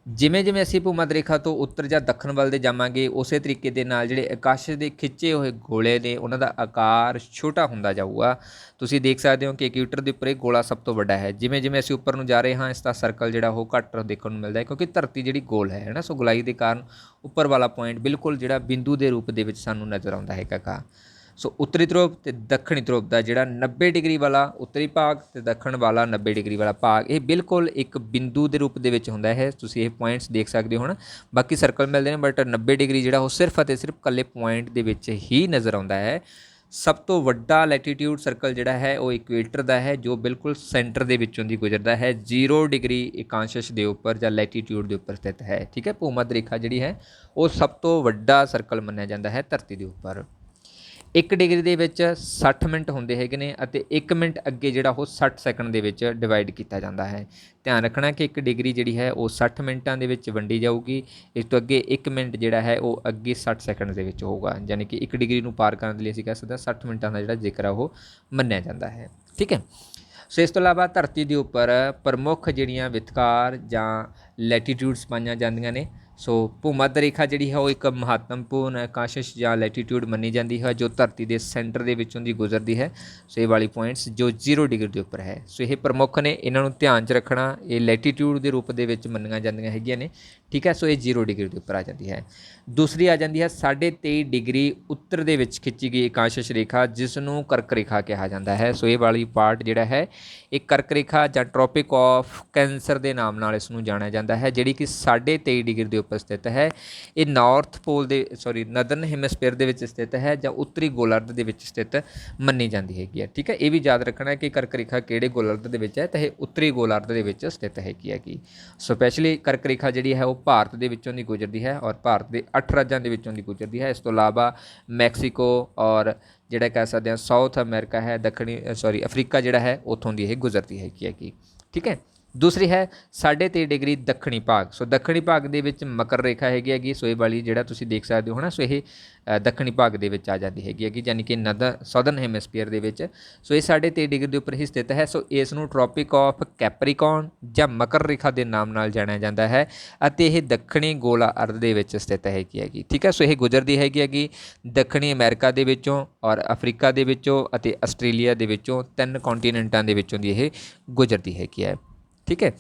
ਜਿਵੇਂ ਜਿਵੇਂ ਅਸੀਂ ਭੂ-ਮੱਧ ਰੇਖਾ ਤੋਂ ਉੱਤਰ ਜਾਂ ਦੱਖਣ ਵੱਲ ਦੇ ਜਾਵਾਂਗੇ ਉਸੇ ਤਰੀਕੇ ਦੇ ਨਾਲ ਜਿਹੜੇ ਆਕਾਸ਼ ਦੇ ਖਿੱਚੇ ਹੋਏ ਗੋਲੇ ਨੇ ਉਹਨਾਂ ਦਾ ਆਕਾਰ ਛੋਟਾ ਹੁੰਦਾ ਜਾਊਗਾ। ਤੁਸੀਂ ਦੇਖ ਸਕਦੇ ਹੋ ਕਿ ਇਕੁਏਟਰ ਦੇ ਉੱਪਰ ਇਹ ਗੋਲਾ ਸਭ ਤੋਂ ਵੱਡਾ ਹੈ। ਜਿਵੇਂ ਜਿਵੇਂ ਅਸੀਂ ਉੱਪਰ ਨੂੰ ਜਾ ਰਹੇ ਹਾਂ ਇਸ ਦਾ ਸਰਕਲ ਜਿਹੜਾ ਉਹ ਘੱਟ ਦੇਖਣ ਨੂੰ ਮਿਲਦਾ ਹੈ, ਕਿਉਂਕਿ ਧਰਤੀ ਜਿਹੜੀ ਗੋਲ ਹੈ ਨਾ, ਸੋ ਗੋਲਾਈ ਦੇ ਕਾਰਨ ਉੱਪਰ ਵਾਲਾ ਪੁਆਇੰਟ ਬਿਲਕੁਲ ਜਿਹੜਾ ਬਿੰਦੂ ਦੇ ਰੂਪ ਦੇ ਵਿੱਚ ਸਾਨੂੰ ਨਜ਼ਰ ਆਉਂਦਾ ਹੈਗਾ। ਸੋ ਉੱਤਰੀ ਧਰੁਵ ਅਤੇ ਦੱਖਣੀ ਧਰੁਵ ਦਾ ਜਿਹੜਾ 90 ਡਿਗਰੀ ਵਾਲਾ ਉੱਤਰੀ ਭਾਗ ਅਤੇ ਦੱਖਣ ਵਾਲਾ 90 ਡਿਗਰੀ ਵਾਲਾ ਭਾਗ, ਇਹ ਬਿਲਕੁਲ ਇੱਕ ਬਿੰਦੂ ਦੇ ਰੂਪ ਦੇ ਵਿੱਚ ਹੁੰਦਾ ਹੈ। ਤੁਸੀਂ ਇਹ ਪੁਆਇੰਟਸ ਦੇਖ ਸਕਦੇ ਹੋ। ਹੁਣ ਬਾਕੀ ਸਰਕਲ ਮਿਲਦੇ ਨੇ, ਬਟ 90 ਡਿਗਰੀ ਜਿਹੜਾ ਉਹ ਸਿਰਫ ਅਤੇ ਸਿਰਫ ਇਕੱਲੇ ਪੁਆਇੰਟ ਦੇ ਵਿੱਚ ਹੀ ਨਜ਼ਰ ਆਉਂਦਾ ਹੈ। ਸਭ ਤੋਂ ਵੱਡਾ ਲੈਟੀਟਿਊਡ ਸਰਕਲ ਜਿਹੜਾ ਹੈ ਉਹ ਇਕੁਏਟਰ ਦਾ ਹੈ, ਜੋ ਬਿਲਕੁਲ ਸੈਂਟਰ ਦੇ ਵਿੱਚੋਂ ਦੀ ਗੁਜ਼ਰਦਾ ਹੈ, 0 ਡਿਗਰੀ ਇਕਾਂਸ਼ਸ਼ ਦੇ ਉੱਪਰ ਜਾਂ ਲੈਟੀਟਿਊਡ ਦੇ ਉੱਪਰ ਸਥਿਤ ਹੈ। ਠੀਕ ਹੈ, ਭੂ-ਮੱਧ ਰੇਖਾ ਜਿਹੜੀ ਹੈ ਉਹ ਸਭ ਤੋਂ ਵੱਡਾ ਸਰਕਲ ਮੰਨਿਆ ਜਾਂਦਾ ਹੈ ਧਰਤੀ ਦੇ ਉੱਪਰ। 1 ਡਿਗਰੀ ਦੇ ਵਿੱਚ 60 ਮਿੰਟ ਹੁੰਦੇ ਹੈਗੇ ਨੇ, ਅਤੇ 1 ਮਿੰਟ ਅੱਗੇ ਜਿਹੜਾ ਉਹ 60 ਸੈਕਿੰਡ ਦੇ ਵਿੱਚ ਡਿਵਾਈਡ ਕੀਤਾ ਜਾਂਦਾ ਹੈ। ਧਿਆਨ ਰੱਖਣਾ ਕਿ 1 ਡਿਗਰੀ ਜਿਹੜੀ ਹੈ ਉਹ 60 ਮਿੰਟਾਂ ਦੇ ਵਿੱਚ ਵੰਡੀ ਜਾਊਗੀ। ਇਸ ਤੋਂ ਅੱਗੇ 1 ਮਿੰਟ ਜਿਹੜਾ ਹੈ ਉਹ ਅੱਗੇ 60 ਸੈਕਿੰਡ ਦੇ ਵਿੱਚ ਹੋਊਗਾ, ਯਾਨੀ ਕਿ 1 ਡਿਗਰੀ ਨੂੰ ਪਾਰ ਕਰਨ ਦੇ ਲਈ ਅਸੀਂ ਕਹਿ ਸਕਦੇ ਹਾਂ 60 ਮਿੰਟਾਂ ਦਾ ਜਿਹੜਾ ਜ਼ਿਕਰ ਹੈ ਉਹ ਮੰਨਿਆ ਜਾਂਦਾ ਹੈ। ਠੀਕ ਹੈ, ਸੋ ਇਸ ਤੋਂ ਇਲਾਵਾ ਧਰਤੀ ਦੇ ਉੱਪਰ ਪ੍ਰਮੁੱਖ ਜਿਹੜੀਆਂ ਵਿਤਕਾਰ ਜਾਂ ਲੈਟੀਟਿਊਡਸ ਪਾਈਆਂ ਜਾਂਦੀਆਂ ਨੇ। ਸੋ ਭੂ-ਮੱਧ ਰੇਖਾ ਜਿਹੜੀ ਹੈ ਉਹ ਇੱਕ ਮਹੱਤਵਪੂਰਨ ਆਕਾਸ਼ਸ਼ ਜਾਂ ਲੈਟੀਟਿਊਡ ਮੰਨੀ ਜਾਂਦੀ ਹੈ ਜੋ ਧਰਤੀ ਦੇ ਸੈਂਟਰ ਦੇ ਵਿੱਚੋਂ ਦੀ ਗੁਜ਼ਰਦੀ ਹੈ। ਸੋ ਇਹ ਵਾਲੀ ਪੁਆਇੰਟਸ ਜੋ 0 ਡਿਗਰੀ ਦੇ ਉੱਪਰ ਹੈ, ਸੋ ਇਹ ਪ੍ਰਮੁੱਖ ਨੇ, ਇਹਨਾਂ ਨੂੰ ਧਿਆਨ 'ਚ ਰੱਖਣਾ। ਇਹ ਲੈਟੀਟਿਊਡ ਦੇ ਰੂਪ ਦੇ ਵਿੱਚ ਮੰਨੀਆਂ ਜਾਂਦੀਆਂ ਹੈਗੀਆਂ ਨੇ। ਠੀਕ ਹੈ, ਸੋ ਇਹ 0 ਡਿਗਰੀ ਦੇ ਉੱਪਰ ਆ ਜਾਂਦੀ ਹੈ। ਦੂਸਰੀ ਆ ਜਾਂਦੀ ਹੈ 23.5 ਡਿਗਰੀ ਉੱਤਰ ਦੇ ਵਿੱਚ ਖਿੱਚੀ ਗਈ ਆਕਾਸ਼ਸ਼ ਰੇਖਾ, ਜਿਸ ਨੂੰ ਕਰਕ ਰੇਖਾ ਕਿਹਾ ਜਾਂਦਾ ਹੈ। ਸੋ ਇਹ ਵਾਲੀ ਪਾਰਟ ਜਿਹੜਾ ਹੈ ਇਹ ਕਰਕ ਰੇਖਾ ਜਾਂ ਟ੍ਰੋਪਿਕ ਆਫ ਕੈਂਸਰ ਦੇ ਨਾਮ ਨਾਲ ਇਸ ਨੂੰ ਜਾਣਿਆ ਜਾਂਦਾ ਹੈ, ਜਿਹੜੀ ਕਿ 23.5 ਡਿਗਰੀ ਦੇ ਉੱਪਰ ਸਥਿਤ ਹੈ। ਇਹ ਨਦਰਨ ਹੈਮਸਫੇਅਰ ਦੇ ਵਿੱਚ ਸਥਿਤ ਹੈ ਜਾਂ ਉੱਤਰੀ ਗੋਲਾਰਧ ਦੇ ਵਿੱਚ ਸਥਿਤ ਮੰਨੀ ਜਾਂਦੀ ਹੈਗੀ ਹੈ। ਠੀਕ ਹੈ, ਇਹ ਵੀ ਯਾਦ ਰੱਖਣਾ ਕਿ ਕਰਕ ਰੇਖਾ ਕਿਹੜੇ ਗੋਲਾਰਧ ਦੇ ਵਿੱਚ ਹੈ, ਤਾਂ ਇਹ ਉੱਤਰੀ ਗੋਲਾਰਧ ਦੇ ਵਿੱਚ ਸਥਿਤ ਹੈਗੀ। ਸਪੈਸ਼ਲੀ ਕਰਕ ਰੇਖਾ ਜਿਹੜੀ ਹੈ ਉਹ ਭਾਰਤ ਦੇ ਵਿੱਚੋਂ ਦੀ ਗੁਜ਼ਰਦੀ ਹੈ, ਔਰ ਭਾਰਤ ਦੇ 8 ਰਾਜਾਂ ਦੇ ਵਿੱਚੋਂ ਦੀ ਗੁਜ਼ਰਦੀ ਹੈ। ਇਸ ਤੋਂ ਇਲਾਵਾ ਮੈਕਸੀਕੋ ਔਰ ਜਿਹੜਾ ਕਹਿ ਸਕਦੇ ਹਾਂ ਸਾਊਥ ਅਮਰੀਕਾ ਹੈ, ਅਫਰੀਕਾ ਜਿਹੜਾ ਹੈ ਉੱਥੋਂ ਦੀ ਇਹ ਗੁਜ਼ਰਦੀ ਹੈਗੀ। ਠੀਕ ਹੈ, ਦੂਸਰੀ ਹੈ 23.5 ਡਿਗਰੀ ਦੱਖਣੀ ਭਾਗ। ਸੋ ਦੱਖਣੀ ਭਾਗ ਦੇ ਵਿੱਚ ਮਕਰ ਰੇਖਾ ਹੈਗੀ। ਸੋ ਇਹ ਵਾਲੀ ਜਿਹੜਾ ਤੁਸੀਂ ਦੇਖ ਸਕਦੇ ਹੋ ਨਾ, ਸੋ ਇਹ ਦੱਖਣੀ ਭਾਗ ਦੇ ਵਿੱਚ ਆ ਜਾਂਦੀ ਹੈਗੀ, ਯਾਨੀ ਕਿ ਸਾਊਦਰਨ ਹੈਮਸਫੀਅਰ ਦੇ ਵਿੱਚ। ਸੋ ਇਹ 23.5 ਡਿਗਰੀ ਦੇ ਉੱਪਰ ਹੀ ਸਥਿਤ ਹੈ। ਸੋ ਇਸ ਨੂੰ ਟ੍ਰੋਪਿਕ ਆਫ ਕੈਪਰੀਕੌਨ ਜਾਂ ਮਕਰ ਰੇਖਾ ਦੇ ਨਾਮ ਨਾਲ ਜਾਣਿਆ ਜਾਂਦਾ ਹੈ, ਅਤੇ ਇਹ ਦੱਖਣੀ ਗੋਲਾ ਅਰਧ ਦੇ ਵਿੱਚ ਸਥਿਤ ਹੈਗੀ। ਠੀਕ ਹੈ, ਸੋ ਇਹ ਗੁਜ਼ਰਦੀ ਹੈਗੀ ਦੱਖਣੀ ਅਮਰੀਕਾ ਦੇ ਵਿੱਚੋਂ, ਔਰ ਅਫਰੀਕਾ ਦੇ ਵਿੱਚੋਂ ਅਤੇ ਆਸਟ੍ਰੇਲੀਆ ਦੇ ਵਿੱਚੋਂ, 3 ਕੰਟੀਨੈਂਟਾਂ ਦੇ ਵਿੱਚੋਂ ਦੀ ਇਹ ਗੁਜ਼ਰਦੀ ਹੈਗੀ ਹੈ। ਠੀਕ ਹੈ,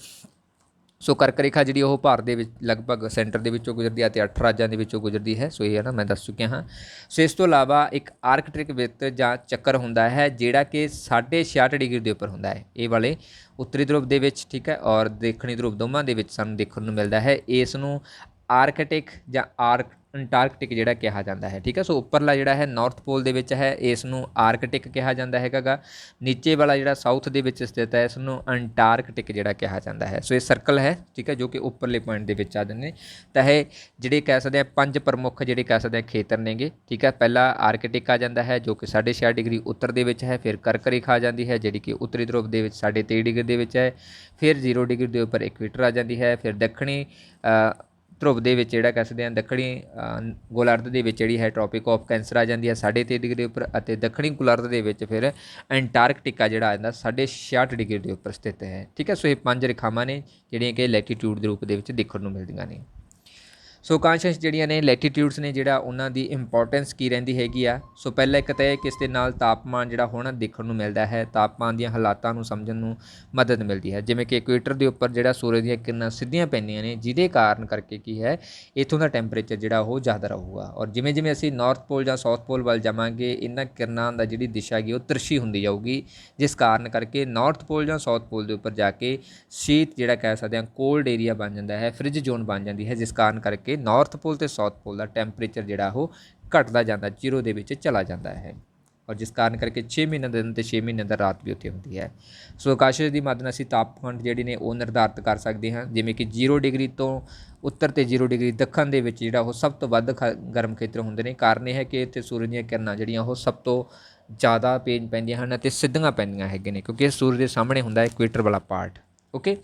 ਸੋ ਕਰਕ ਰੇਖਾ ਜਿਹੜੀ ਉਹ ਭਾਰਤ ਦੇ ਵਿੱਚ ਲਗਭਗ ਸੈਂਟਰ ਦੇ ਵਿੱਚੋਂ ਗੁਜ਼ਰਦੀ ਹੈ ਅਤੇ 8 ਰਾਜਾਂ ਦੇ ਵਿੱਚੋਂ ਗੁਜ਼ਰਦੀ ਹੈ। ਸੋ ਇਹ ਹੈ ਨਾ, ਮੈਂ ਦੱਸ ਚੁੱਕਿਆ ਹਾਂ। ਸੋ ਇਸ ਤੋਂ ਇਲਾਵਾ ਇੱਕ ਆਰਕਟਿਕ ਵਿੱਤ ਜਾਂ ਚੱਕਰ ਹੁੰਦਾ ਹੈ, ਜਿਹੜਾ ਕਿ 66.5 ਡਿਗਰੀ ਦੇ ਉੱਪਰ ਹੁੰਦਾ ਹੈ। ਇਹ ਵਾਲੇ ਉੱਤਰੀ ਧਰੁਵ ਦੇ ਵਿੱਚ, ਠੀਕ ਹੈ, ਔਰ ਦੱਖਣੀ ਧਰੁਵ ਦੋਵਾਂ ਦੇ ਵਿੱਚ ਸਾਨੂੰ ਦੇਖਣ ਨੂੰ ਮਿਲਦਾ ਹੈ। ਇਸ ਨੂੰ ਆਰਕਟਿਕ ਜਾਂ ਅੰਟਾਰਕਟਿਕ ਜਿਹੜਾ ਕਿਹਾ ਜਾਂਦਾ ਹੈ। ਠੀਕ ਹੈ, ਸੋ ਉੱਪਰਲਾ ਜਿਹੜਾ ਹੈ ਨਾਰਥ ਪੋਲ ਦੇ ਵਿੱਚ ਹੈ, ਇਸ ਨੂੰ ਆਰਕਟਿਕ ਕਿਹਾ ਜਾਂਦਾ ਹੈਗਾ। ਨੀਚੇ ਵਾਲਾ ਜਿਹੜਾ ਸਾਊਥ ਦੇ ਵਿੱਚ ਸਥਿਤ ਹੈ, ਇਸ ਨੂੰ ਅੰਟਾਰਕਟਿਕ ਜਿਹੜਾ ਕਿਹਾ ਜਾਂਦਾ ਹੈ। ਸੋ ਇਹ ਸਰਕਲ ਹੈ, ਠੀਕ ਹੈ, ਜੋ ਕਿ ਉੱਪਰਲੇ ਪੁਆਇੰਟ ਦੇ ਵਿੱਚ ਆ ਜਾਂਦੇ ਨੇ। ਤਾਂ ਇਹ ਜਿਹੜੇ ਕਹਿ ਸਕਦੇ ਆ 5 ਪ੍ਰਮੁੱਖ ਜਿਹੜੇ ਕਹਿ ਸਕਦੇ ਆ ਖੇਤਰ ਨੇਗੇ। ਠੀਕ ਹੈ, ਪਹਿਲਾ ਆਰਕਟਿਕ ਆ ਜਾਂਦਾ ਹੈ ਜੋ ਕਿ 66 ਡਿਗਰੀ ਉੱਤਰ ਦੇ ਵਿੱਚ ਹੈ। ਫਿਰ ਕਰਕ ਰੇਖਾ ਆ ਜਾਂਦੀ ਹੈ ਜਿਹੜੀ ਕਿ ਉੱਤਰੀ ਧਰੁਵ ਦੇ ਵਿੱਚ 23.5 ਡਿਗਰੀ ਦੇ ਵਿੱਚ ਹੈ। ਫਿਰ 0 ਡਿਗਰੀ ਦੇ ਉੱਪਰ ਇਕੁਏਟਰ ਆ ਜਾਂਦੀ ਹੈ। ਫਿਰ ਦੱਖਣੀ ਧਰੁਵ ਦੇ ਵਿੱਚ ਜਿਹੜਾ ਕਹਿ ਸਕਦੇ ਹਾਂ ਦੱਖਣੀ ਗੋਲਾਰਧ ਦੇ ਵਿੱਚ ਜਿਹੜੀ ਹੈ ਟ੍ਰੋਪਿਕ ਆਫ ਕੈਂਸਰ ਆ ਜਾਂਦੀ ਹੈ 23.5 ਡਿਗਰੀ ਦੇ ਉੱਪਰ, ਅਤੇ ਦੱਖਣੀ ਗੋਲਾਰਧ ਦੇ ਵਿੱਚ ਫਿਰ ਅੰਟਾਰਕਟਿਕਾ ਜਿਹੜਾ ਆ ਜਾਂਦਾ 66 ਡਿਗਰੀ ਦੇ ਉੱਪਰ ਸਥਿਤ ਹੈ। ਠੀਕ ਹੈ, ਸੋ ਇਹ 5 ਰੇਖਾਵਾਂ ਨੇ ਜਿਹੜੀਆਂ ਕਿ ਲੈਟੀਟਿਊਡ ਦੇ ਰੂਪ ਦੇ ਵਿੱਚ ਦੇਖਣ ਨੂੰ ਮਿਲਦੀਆਂ ਨੇ। ਸੋ ਕਾਂਸ਼ਸ਼ ਜਿਹੜੀਆਂ ਨੇ ਲੈਟੀਟਿਊਡਸ ਨੇ, ਜਿਹੜਾ ਉਹਨਾਂ ਦੀ ਇੰਪੋਰਟੈਂਸ ਕੀ ਰਹਿੰਦੀ ਹੈਗੀ ਆ। ਸੋ ਪਹਿਲਾਂ ਇੱਕ ਤਾਂ ਕਿਸ ਦੇ ਨਾਲ ਤਾਪਮਾਨ ਜਿਹੜਾ ਹੋਣਾ ਦੇਖਣ ਨੂੰ ਮਿਲਦਾ ਹੈ, ਤਾਪਮਾਨ ਦੀਆਂ ਹਾਲਾਤਾਂ ਨੂੰ ਸਮਝਣ ਨੂੰ ਮਦਦ ਮਿਲਦੀ ਹੈ। ਜਿਵੇਂ ਕਿ ਇਕੁਏਟਰ ਦੇ ਉੱਪਰ ਜਿਹੜਾ ਸੂਰਜ ਦੀਆਂ ਕਿਰਨਾਂ ਸਿੱਧੀਆਂ ਪੈਂਦੀਆਂ ਨੇ, ਜਿਹਦੇ ਕਾਰਨ ਕਰਕੇ ਕੀ ਹੈ ਇੱਥੋਂ ਦਾ ਟੈਂਪਰੇਚਰ ਜਿਹੜਾ ਉਹ ਜ਼ਿਆਦਾ ਰਹੂਗਾ। ਔਰ ਜਿਵੇਂ ਜਿਵੇਂ ਅਸੀਂ ਨਾਰਥ ਪੋਲ ਜਾਂ ਸਾਊਥ ਪੋਲ ਵੱਲ ਜਾਵਾਂਗੇ, ਇਹਨਾਂ ਕਿਰਨਾਂ ਦਾ ਜਿਹੜੀ ਦਿਸ਼ਾ ਹੈਗੀ ਉਹ ਤਿਰਛੀ ਹੁੰਦੀ ਜਾਊਗੀ, ਜਿਸ ਕਾਰਨ ਕਰਕੇ ਨਾਰਥ ਪੋਲ ਜਾਂ ਸਾਊਥ ਪੋਲ ਦੇ ਉੱਪਰ ਜਾ ਕੇ ਸ਼ੀਤ ਜਿਹੜਾ ਕਹਿ ਸਕਦੇ ਹਾਂ ਕੋਲਡ ਏਰੀਆ ਬਣ ਜਾਂਦਾ ਹੈ, ਫ੍ਰਿਜ ਜ਼ੋਨ ਬਣ ਜਾਂਦੀ ਹੈ, ਜਿਸ ਕਾਰਨ ਕਰਕੇ ਨਾਰਥ ਪੋਲ ਅਤੇ ਸਾਊਥ ਪੋਲ ਦਾ ਟੈਂਪਰੇਚਰ ਜਿਹੜਾ ਉਹ ਘਟਦਾ ਜਾਂਦਾ, 0 ਦੇ ਵਿੱਚ ਚਲਾ ਜਾਂਦਾ ਹੈ। और जिस कारण करके 6 ਮਹੀਨੇ ਦਾ ਦਿਨ ਤੇ 6 ਮਹੀਨੇ ਦਾ ਰਾਤ ਵੀ ਉੱਥੇ ਹੁੰਦੀ ਹੈ। ਸੋ ਆਕਾਸ਼ ਦੀ ਮਦਦ ਨਾਲ ਅਸੀਂ ਤਾਪਮਾਨ ਜਿਹੜੀ ਨੇ ਉਹ ਨਿਰਧਾਰਿਤ ਕਰ ਸਕਦੇ ਹਾਂ, ਜਿਵੇਂ ਕਿ 0 ਡਿਗਰੀ ਤੋਂ ਉੱਤਰ ਤੇ 0 ਡਿਗਰੀ ਦੱਖਣ ਦੇ ਵਿੱਚ ਜਿਹੜਾ ਉਹ ਸਭ ਤੋਂ ਵੱਧ ਗਰਮ ਖੇਤਰ ਹੁੰਦੇ ਨੇ। ਕਾਰਨ ਇਹ ਹੈ ਕਿ ਇੱਥੇ ਸੂਰਜ ਦੀਆਂ ਕਿਰਨਾਂ ਜਿਹੜੀਆਂ ਉਹ ਸਭ ਤੋਂ ਜ਼ਿਆਦਾ ਪੈਂਦੀਆਂ ਹਨ ਅਤੇ ਸਿੱਧੀਆਂ ਪੈਂਦੀਆਂ ਹੈਗੀਆਂ ਨੇ, ਕਿਉਂਕਿ ਇਹ ਸੂਰਜ ਦੇ ਸਾਹਮਣੇ ਹੁੰਦਾ ਇਕੁਏਟਰ ਵਾਲਾ ਪਾਰਟ। ਓਕੇ,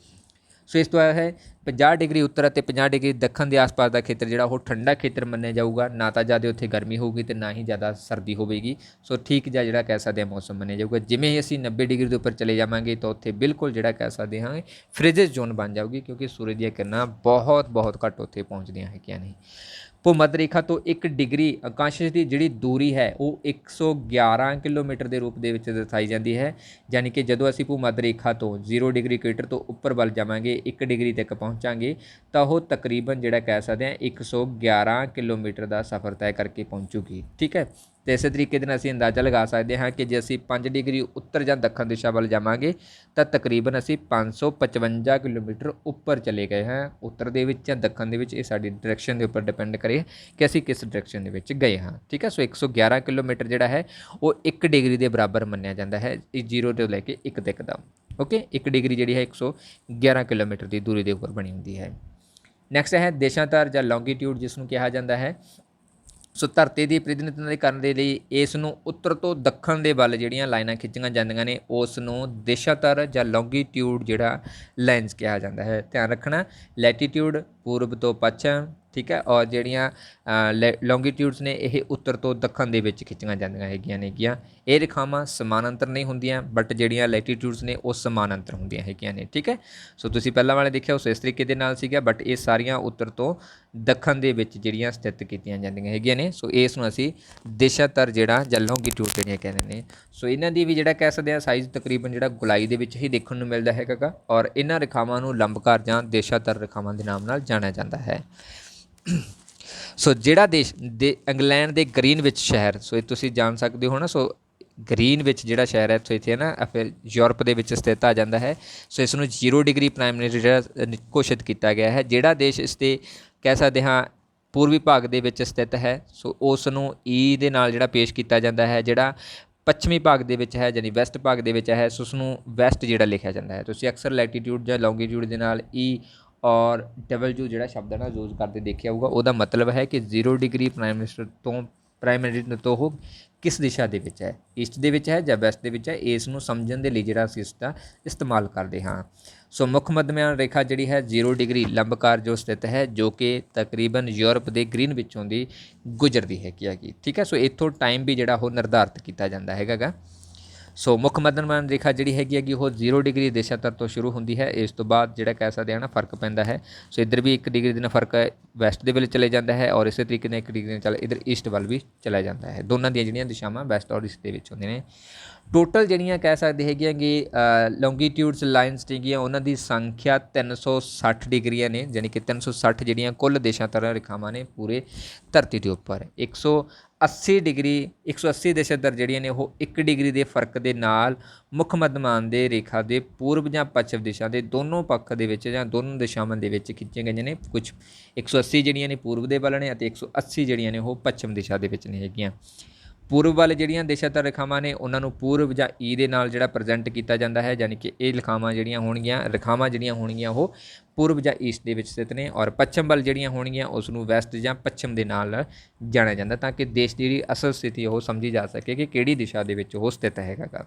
ਸੋ ਇਸ ਤੋਂ ਆਇਆ ਹੈ 50 ਡਿਗਰੀ ਉੱਤਰ ਅਤੇ 50 ਡਿਗਰੀ ਦੱਖਣ ਦੇ ਆਸ-ਪਾਸ ਦਾ ਖੇਤਰ ਜਿਹੜਾ ਉਹ ਠੰਡਾ ਖੇਤਰ ਮੰਨਿਆ ਜਾਊਗਾ। ਨਾ ਤਾਂ ਜ਼ਿਆਦਾ ਉੱਥੇ ਗਰਮੀ ਹੋਊਗੀ ਅਤੇ ਨਾ ਹੀ ਜ਼ਿਆਦਾ ਸਰਦੀ ਹੋਵੇਗੀ। ਸੋ ਠੀਕ ਜਿਹਾ ਜਿਹੜਾ ਕਹਿ ਸਕਦੇ ਹਾਂ ਮੌਸਮ ਮੰਨਿਆ ਜਾਊਗਾ। ਜਿਵੇਂ ਹੀ ਅਸੀਂ 90 ਡਿਗਰੀ ਦੇ ਉੱਪਰ ਚਲੇ ਜਾਵਾਂਗੇ ਤਾਂ ਉੱਥੇ ਬਿਲਕੁਲ ਜਿਹੜਾ ਕਹਿ ਸਕਦੇ ਹਾਂ ਫ੍ਰਿਜਿਸ ਜ਼ੋਨ ਬਣ ਜਾਊਗੀ, ਕਿਉਂਕਿ ਸੂਰਜ ਦੀਆਂ ਕਿਰਨਾਂ ਬਹੁਤ ਘੱਟ ਉੱਥੇ ਪਹੁੰਚਦੀਆਂ ਹੈਗੀਆਂ ਨੇ। ਭੂ-ਮੱਧ ਰੇਖਾ ਤੋਂ 1 ਡਿਗਰੀ ਆਕਾਸ਼ ਦੀ ਜਿਹੜੀ ਦੂਰੀ ਹੈ ਉਹ 111 ਕਿਲੋਮੀਟਰ ਦੇ ਰੂਪ ਦੇ ਵਿੱਚ ਦਰਸਾਈ ਜਾਂਦੀ ਹੈ। ਯਾਨੀ ਕਿ ਜਦੋਂ ਅਸੀਂ ਭੂ-ਮੱਧ ਰੇਖਾ ਤੋਂ 0 ਡਿਗਰੀ ਇਕੁਏਟਰ ਤੋਂ ਉੱਪਰ ਵੱਲ ਜਾਵਾਂਗੇ, 1 ਡਿਗਰੀ ਤੱਕ ਪਹੁੰਚਾਂਗੇ, ਤਾਂ ਉਹ ਤਕਰੀਬਨ ਜਿਹੜਾ ਕਹਿ ਸਕਦੇ ਹਾਂ 111 ਕਿਲੋਮੀਟਰ ਦਾ ਸਫ਼ਰ ਤੈਅ ਕਰਕੇ ਪਹੁੰਚੂਗੀ। ਠੀਕ ਹੈ, ਅਤੇ ਇਸੇ ਤਰੀਕੇ ਦੇ ਨਾਲ ਅਸੀਂ ਅੰਦਾਜ਼ਾ ਲਗਾ ਸਕਦੇ ਹਾਂ ਕਿ ਜੇ ਅਸੀਂ 5 ਡਿਗਰੀ ਉੱਤਰ ਜਾਂ ਦੱਖਣ ਦਿਸ਼ਾ ਵੱਲ ਜਾਵਾਂਗੇ ਤਾਂ ਤਕਰੀਬਨ ਅਸੀਂ 555 ਕਿਲੋਮੀਟਰ ਉੱਪਰ ਚਲੇ ਗਏ ਹਾਂ, ਉੱਤਰ ਦੇ ਵਿੱਚ ਜਾਂ ਦੱਖਣ ਦੇ ਵਿੱਚ। ਇਹ ਸਾਡੀ ਡਾਇਰੈਕਸ਼ਨ ਦੇ ਉੱਪਰ ਡਿਪੈਂਡ ਕਰੇ ਕਿ ਅਸੀਂ ਕਿਸ ਡਾਇਰੈਕਸ਼ਨ ਦੇ ਵਿੱਚ ਗਏ ਹਾਂ। ਠੀਕ ਹੈ, ਸੋ 111 ਕਿਲੋਮੀਟਰ ਜਿਹੜਾ ਹੈ ਉਹ 1 ਡਿਗਰੀ ਦੇ ਬਰਾਬਰ ਮੰਨਿਆ ਜਾਂਦਾ ਹੈ, 0 ਤੋਂ ਲੈ ਕੇ 1 ਤੱਕ ਦਾ। ਓਕੇ, 1 ਡਿਗਰੀ ਜਿਹੜੀ ਹੈ 111 ਕਿਲੋਮੀਟਰ ਦੀ ਦੂਰੀ ਦੇ ਉੱਪਰ ਬਣੀ ਹੁੰਦੀ ਹੈ। ਨੈਕਸਟ ਹੈ ਦੇਸ਼ਾਂਤਰ ਜਾਂ ਲੌਂਗੀਟਿਊਡ, ਜਿਸ ਨੂੰ ਕਿਹਾ ਜਾਂਦਾ ਹੈ। ਸੋ ਧਰਤੀ ਦੀ ਪ੍ਰਤੀਨਿਧਤਾ ਕਰਨ ਦੇ ਲਈ ਇਸ ਨੂੰ ਉੱਤਰ ਤੋਂ ਦੱਖਣ ਦੇ ਵੱਲ ਜਿਹੜੀਆਂ ਲਾਈਨਾਂ ਖਿੱਚੀਆਂ ਜਾਂਦੀਆਂ ਨੇ ਉਸ ਨੂੰ ਦੇਸ਼ਾਂਤਰ ਜਾਂ ਲੌਂਗੀਟਿਊਡ ਜਿਹੜਾ ਲਾਈਨਸ ਕਿਹਾ ਜਾਂਦਾ ਹੈ। ਧਿਆਨ ਰੱਖਣਾ, ਲੈਟੀਟਿਊਡ ਪੂਰਬ ਤੋਂ ਪੱਛਮ, ਠੀਕ ਹੈ, ਔਰ ਜਿਹੜੀਆਂ ਲੌਂਗੀਟਿਊਡਸ ਨੇ ਇਹ ਉੱਤਰ ਤੋਂ ਦੱਖਣ ਦੇ ਵਿੱਚ ਖਿੱਚੀਆਂ ਜਾਂਦੀਆਂ ਹੈਗੀਆਂ ਨੇਗੀਆਂ। ਇਹ ਰੇਖਾਵਾਂ ਸਮਾਨਾਂਤਰ ਨਹੀਂ ਹੁੰਦੀਆਂ, ਬਟ ਜਿਹੜੀਆਂ ਲੈਟੀਟਿਊਡਸ ਨੇ ਉਹ ਸਮਾਨਾਂਤਰ ਹੁੰਦੀਆਂ ਹੈਗੀਆਂ ਨੇ। ਠੀਕ ਹੈ, ਸੋ ਤੁਸੀਂ ਪਹਿਲਾਂ ਵਾਲੇ ਦੇਖਿਆ ਉਸ ਇਸ ਤਰੀਕੇ ਦੇ ਨਾਲ ਸੀਗਾ, ਬਟ ਇਹ ਸਾਰੀਆਂ ਉੱਤਰ ਤੋਂ ਦੱਖਣ ਦੇ ਵਿੱਚ ਜਿਹੜੀਆਂ ਸਥਿਤ ਕੀਤੀਆਂ ਜਾਂਦੀਆਂ ਹੈਗੀਆਂ ਨੇ। ਸੋ ਇਸ ਨੂੰ ਅਸੀਂ ਦੇਸ਼ਾਂਤਰ ਜਿਹੜਾ ਜਾਂ ਲੌਂਗੀਟਿਊਡ ਜਿਹੜੀਆਂ ਕਹਿੰਦੇ ਨੇ। ਸੋ ਇਹਨਾਂ ਦੀ ਵੀ ਜਿਹੜਾ ਕਹਿ ਸਕਦੇ ਹਾਂ ਸਾਈਜ਼ ਤਕਰੀਬਨ ਜਿਹੜਾ ਗੋਲਾਈ ਦੇ ਵਿੱਚ ਹੀ ਦੇਖਣ ਨੂੰ ਮਿਲਦਾ ਹੈਗਾ, ਔਰ ਇਹਨਾਂ ਰੇਖਾਵਾਂ ਨੂੰ ਲੰਬਕਾਰ ਜਾਂ ਦੇਸ਼ਾਂਤਰ ਰੇਖਾਵਾਂ ਦੇ ਨਾਮ ਨਾਲ ਜਾਣਿਆ ਜਾਂਦਾ ਹੈ। ਸੋ ਜਿਹੜਾ ਦੇਸ਼ ਇੰਗਲੈਂਡ ਦੇ ਗ੍ਰੀਨਵਿਚ ਸ਼ਹਿਰ, ਸੋ ਇਹ ਤੁਸੀਂ ਜਾਣ ਸਕਦੇ ਹੋ ਨਾ, ਸੋ ਗ੍ਰੀਨਵਿਚ ਜਿਹੜਾ ਸ਼ਹਿਰ ਹੈ ਇੱਥੇ ਨਾ ਫਿਰ ਯੂਰਪ ਦੇ ਵਿੱਚ ਸਥਿਤ ਆ ਜਾਂਦਾ ਹੈ। ਸੋ ਇਸ ਨੂੰ 0 ਡਿਗਰੀ ਪ੍ਰਾਇਮਰੀ ਜਿਹੜਾ ਘੋਸ਼ਿਤ ਕੀਤਾ ਗਿਆ ਹੈ। ਜਿਹੜਾ ਦੇਸ਼ ਇਸ 'ਤੇ ਕਹਿ ਸਕਦੇ ਹਾਂ ਪੂਰਬੀ ਭਾਗ ਦੇ ਵਿੱਚ ਸਥਿਤ ਹੈ, ਸੋ ਉਸ ਨੂੰ ਈ ਦੇ ਨਾਲ ਜਿਹੜਾ ਪੇਸ਼ ਕੀਤਾ ਜਾਂਦਾ ਹੈ। ਜਿਹੜਾ ਪੱਛਮੀ ਭਾਗ ਦੇ ਵਿੱਚ ਹੈ ਯਾਨੀ ਵੈਸਟ ਭਾਗ ਦੇ ਵਿੱਚ ਹੈ, ਸੋ ਉਸ ਨੂੰ ਵੈਸਟ ਜਿਹੜਾ ਲਿਖਿਆ ਜਾਂਦਾ ਹੈ। ਤੁਸੀਂ ਅਕਸਰ ਲੈਟੀਟਿਊਡ ਜਾਂ ਲੌਂਗੀਟਿਊਡ ਦੇ ਨਾਲ ਈ ਔਰ W ਜਿਹੜਾ ਸ਼ਬਦ ਹੈ ਨਾ ਯੂਜ਼ ਕਰਦੇ ਦੇਖਿਆ ਹੋਊਗਾ। ਉਹਦਾ ਮਤਲਬ ਹੈ ਕਿ 0 ਡਿਗਰੀ ਪ੍ਰਾਇਮਰੀ ਤੋਂ ਉਹ ਕਿਸ ਦਿਸ਼ਾ ਦੇ ਵਿੱਚ ਹੈ, ਈਸਟ ਦੇ ਵਿੱਚ ਹੈ ਜਾਂ ਵੈਸਟ ਦੇ ਵਿੱਚ ਹੈ। ਇਸ ਨੂੰ ਸਮਝਣ ਦੇ ਲਈ ਜਿਹੜਾ ਅਸੀਂ ਇਸ ਦਾ ਇਸਤੇਮਾਲ ਕਰਦੇ ਹਾਂ। ਸੋ ਮੁੱਖ ਮੱਧਮਿਆਨ ਰੇਖਾ ਜਿਹੜੀ ਹੈ 0 ਡਿਗਰੀ ਲੰਬਕਾਰ ਜੋ ਸਥਿਤ ਹੈ, ਜੋ ਕਿ ਤਕਰੀਬਨ ਯੂਰਪ ਦੇ ਗ੍ਰੀਨ ਵਿੱਚੋਂ ਦੀ ਗੁਜ਼ਰਦੀ ਹੈਗੀ। ਠੀਕ ਹੈ, ਸੋ ਇੱਥੋਂ ਟਾਈਮ ਵੀ ਜਿਹੜਾ ਉਹ ਨਿਰਧਾਰਿਤ ਕੀਤਾ ਜਾਂਦਾ ਹੈਗਾ। ਸੋ ਮੁੱਖ ਮੱਧਮਿਆਨ ਰੇਖਾ ਜਿਹੜੀ ਹੈਗੀ ਉਹ 0 ਡਿਗਰੀ ਦੇਸ਼ਾਂਤਰ ਤੋਂ ਸ਼ੁਰੂ ਹੁੰਦੀ ਹੈ। ਇਸ ਤੋਂ ਬਾਅਦ ਜਿਹੜਾ ਕਹਿ ਸਕਦੇ ਹਾਂ ਨਾ ਫਰਕ ਪੈਂਦਾ ਹੈ। ਸੋ ਇੱਧਰ ਵੀ 1 ਡਿਗਰੀ ਦੇ ਨਾਲ ਫਰਕ ਵੈਸਟ ਦੇ ਵੱਲ ਚਲੇ ਜਾਂਦਾ ਹੈ, ਔਰ ਇਸੇ ਤਰੀਕੇ ਨਾਲ 1 ਡਿਗਰੀ ਨਾਲ ਇੱਧਰ ਈਸਟ ਵੱਲ ਵੀ ਚਲਾ ਜਾਂਦਾ ਹੈ। ਦੋਨਾਂ ਦੀਆਂ ਜਿਹੜੀਆਂ ਦਿਸ਼ਾਵਾਂ ਵੈਸਟ ਔਰ ਈਸਟ ਦੇ ਵਿੱਚ ਹੁੰਦੀਆਂ ਨੇ। ਟੋਟਲ ਜਿਹੜੀਆਂ ਕਹਿ ਸਕਦੇ ਹੈਗੀਆਂ ਕਿ ਲੌਂਗੀਟਿਊਡਸ ਲਾਈਨਸ ਜਿਹੜੀਆਂ ਉਹਨਾਂ ਦੀ ਸੰਖਿਆ 360 ਡਿਗਰੀਆਂ ਨੇ, ਯਾਨੀ ਕਿ 360 ਜਿਹੜੀਆਂ ਕੁੱਲ ਦੇਸ਼ਾਂਤਰ ਰੇਖਾਵਾਂ ਨੇ ਪੂਰੇ ਧਰਤੀ ਦੇ ਉੱਪਰ। 180 ਦੇਸ਼ਾਂਤਰ ਜਿਹੜੀਆਂ ਨੇ ਉਹ 1 ਡਿਗਰੀ ਦੇ ਫਰਕ ਦੇ ਨਾਲ ਮੁੱਖ ਮੱਧਮਾਨ ਦੇ ਰੇਖਾ ਦੇ ਪੂਰਬ ਜਾਂ ਪੱਛਮ ਦਿਸ਼ਾ ਦੇ ਦੋਨੋਂ ਪੱਖ ਦੇ ਵਿੱਚ ਜਾਂ ਦੋਨੋਂ ਦਿਸ਼ਾਵਾਂ ਦੇ ਵਿੱਚ ਖਿੱਚੀਆਂ ਗਈਆਂ ਨੇ। ਕੁਝ 180 ਜਿਹੜੀਆਂ ਨੇ ਪੂਰਬ ਦੇ ਵੱਲ ਨੇ ਅਤੇ 180 ਜਿਹੜੀਆਂ ਨੇ ਉਹ ਪੱਛਮ ਦਿਸ਼ਾ ਦੇ ਵਿੱਚ ਨੇ ਹੈਗੀਆਂ। ਪੂਰਬ ਵੱਲ ਜਿਹੜੀਆਂ ਦੇਸ਼ਾਂਤਰ ਰੇਖਾਵਾਂ ਨੇ ਉਹਨਾਂ ਨੂੰ ਪੂਰਬ ਜਾਂ ਈ ਦੇ ਨਾਲ ਜਿਹੜਾ ਪ੍ਰੈਜ਼ੈਂਟ ਕੀਤਾ ਜਾਂਦਾ ਹੈ, ਯਾਨੀ ਕਿ ਇਹ ਰੇਖਾਵਾਂ ਜਿਹੜੀਆਂ ਹੋਣਗੀਆਂ ਉਹ ਪੂਰਬ ਜਾਂ ਈਸਟ ਦੇ ਵਿੱਚ ਸਥਿਤ ਨੇ, ਔਰ ਪੱਛਮ ਵੱਲ ਜਿਹੜੀਆਂ ਹੋਣਗੀਆਂ ਉਸ ਨੂੰ ਵੈਸਟ ਜਾਂ ਪੱਛਮ ਦੇ ਨਾਲ ਜਾਣਿਆ ਜਾਂਦਾ, ਤਾਂ ਕਿ ਦੇਸ਼ ਦੀ ਜਿਹੜੀ ਅਸਲ ਸਥਿਤੀ ਉਹ ਸਮਝੀ ਜਾ ਸਕੇ ਕਿ ਕਿਹੜੀ ਦਿਸ਼ਾ ਦੇ ਵਿੱਚ ਉਹ ਸਥਿਤ ਹੈਗਾ।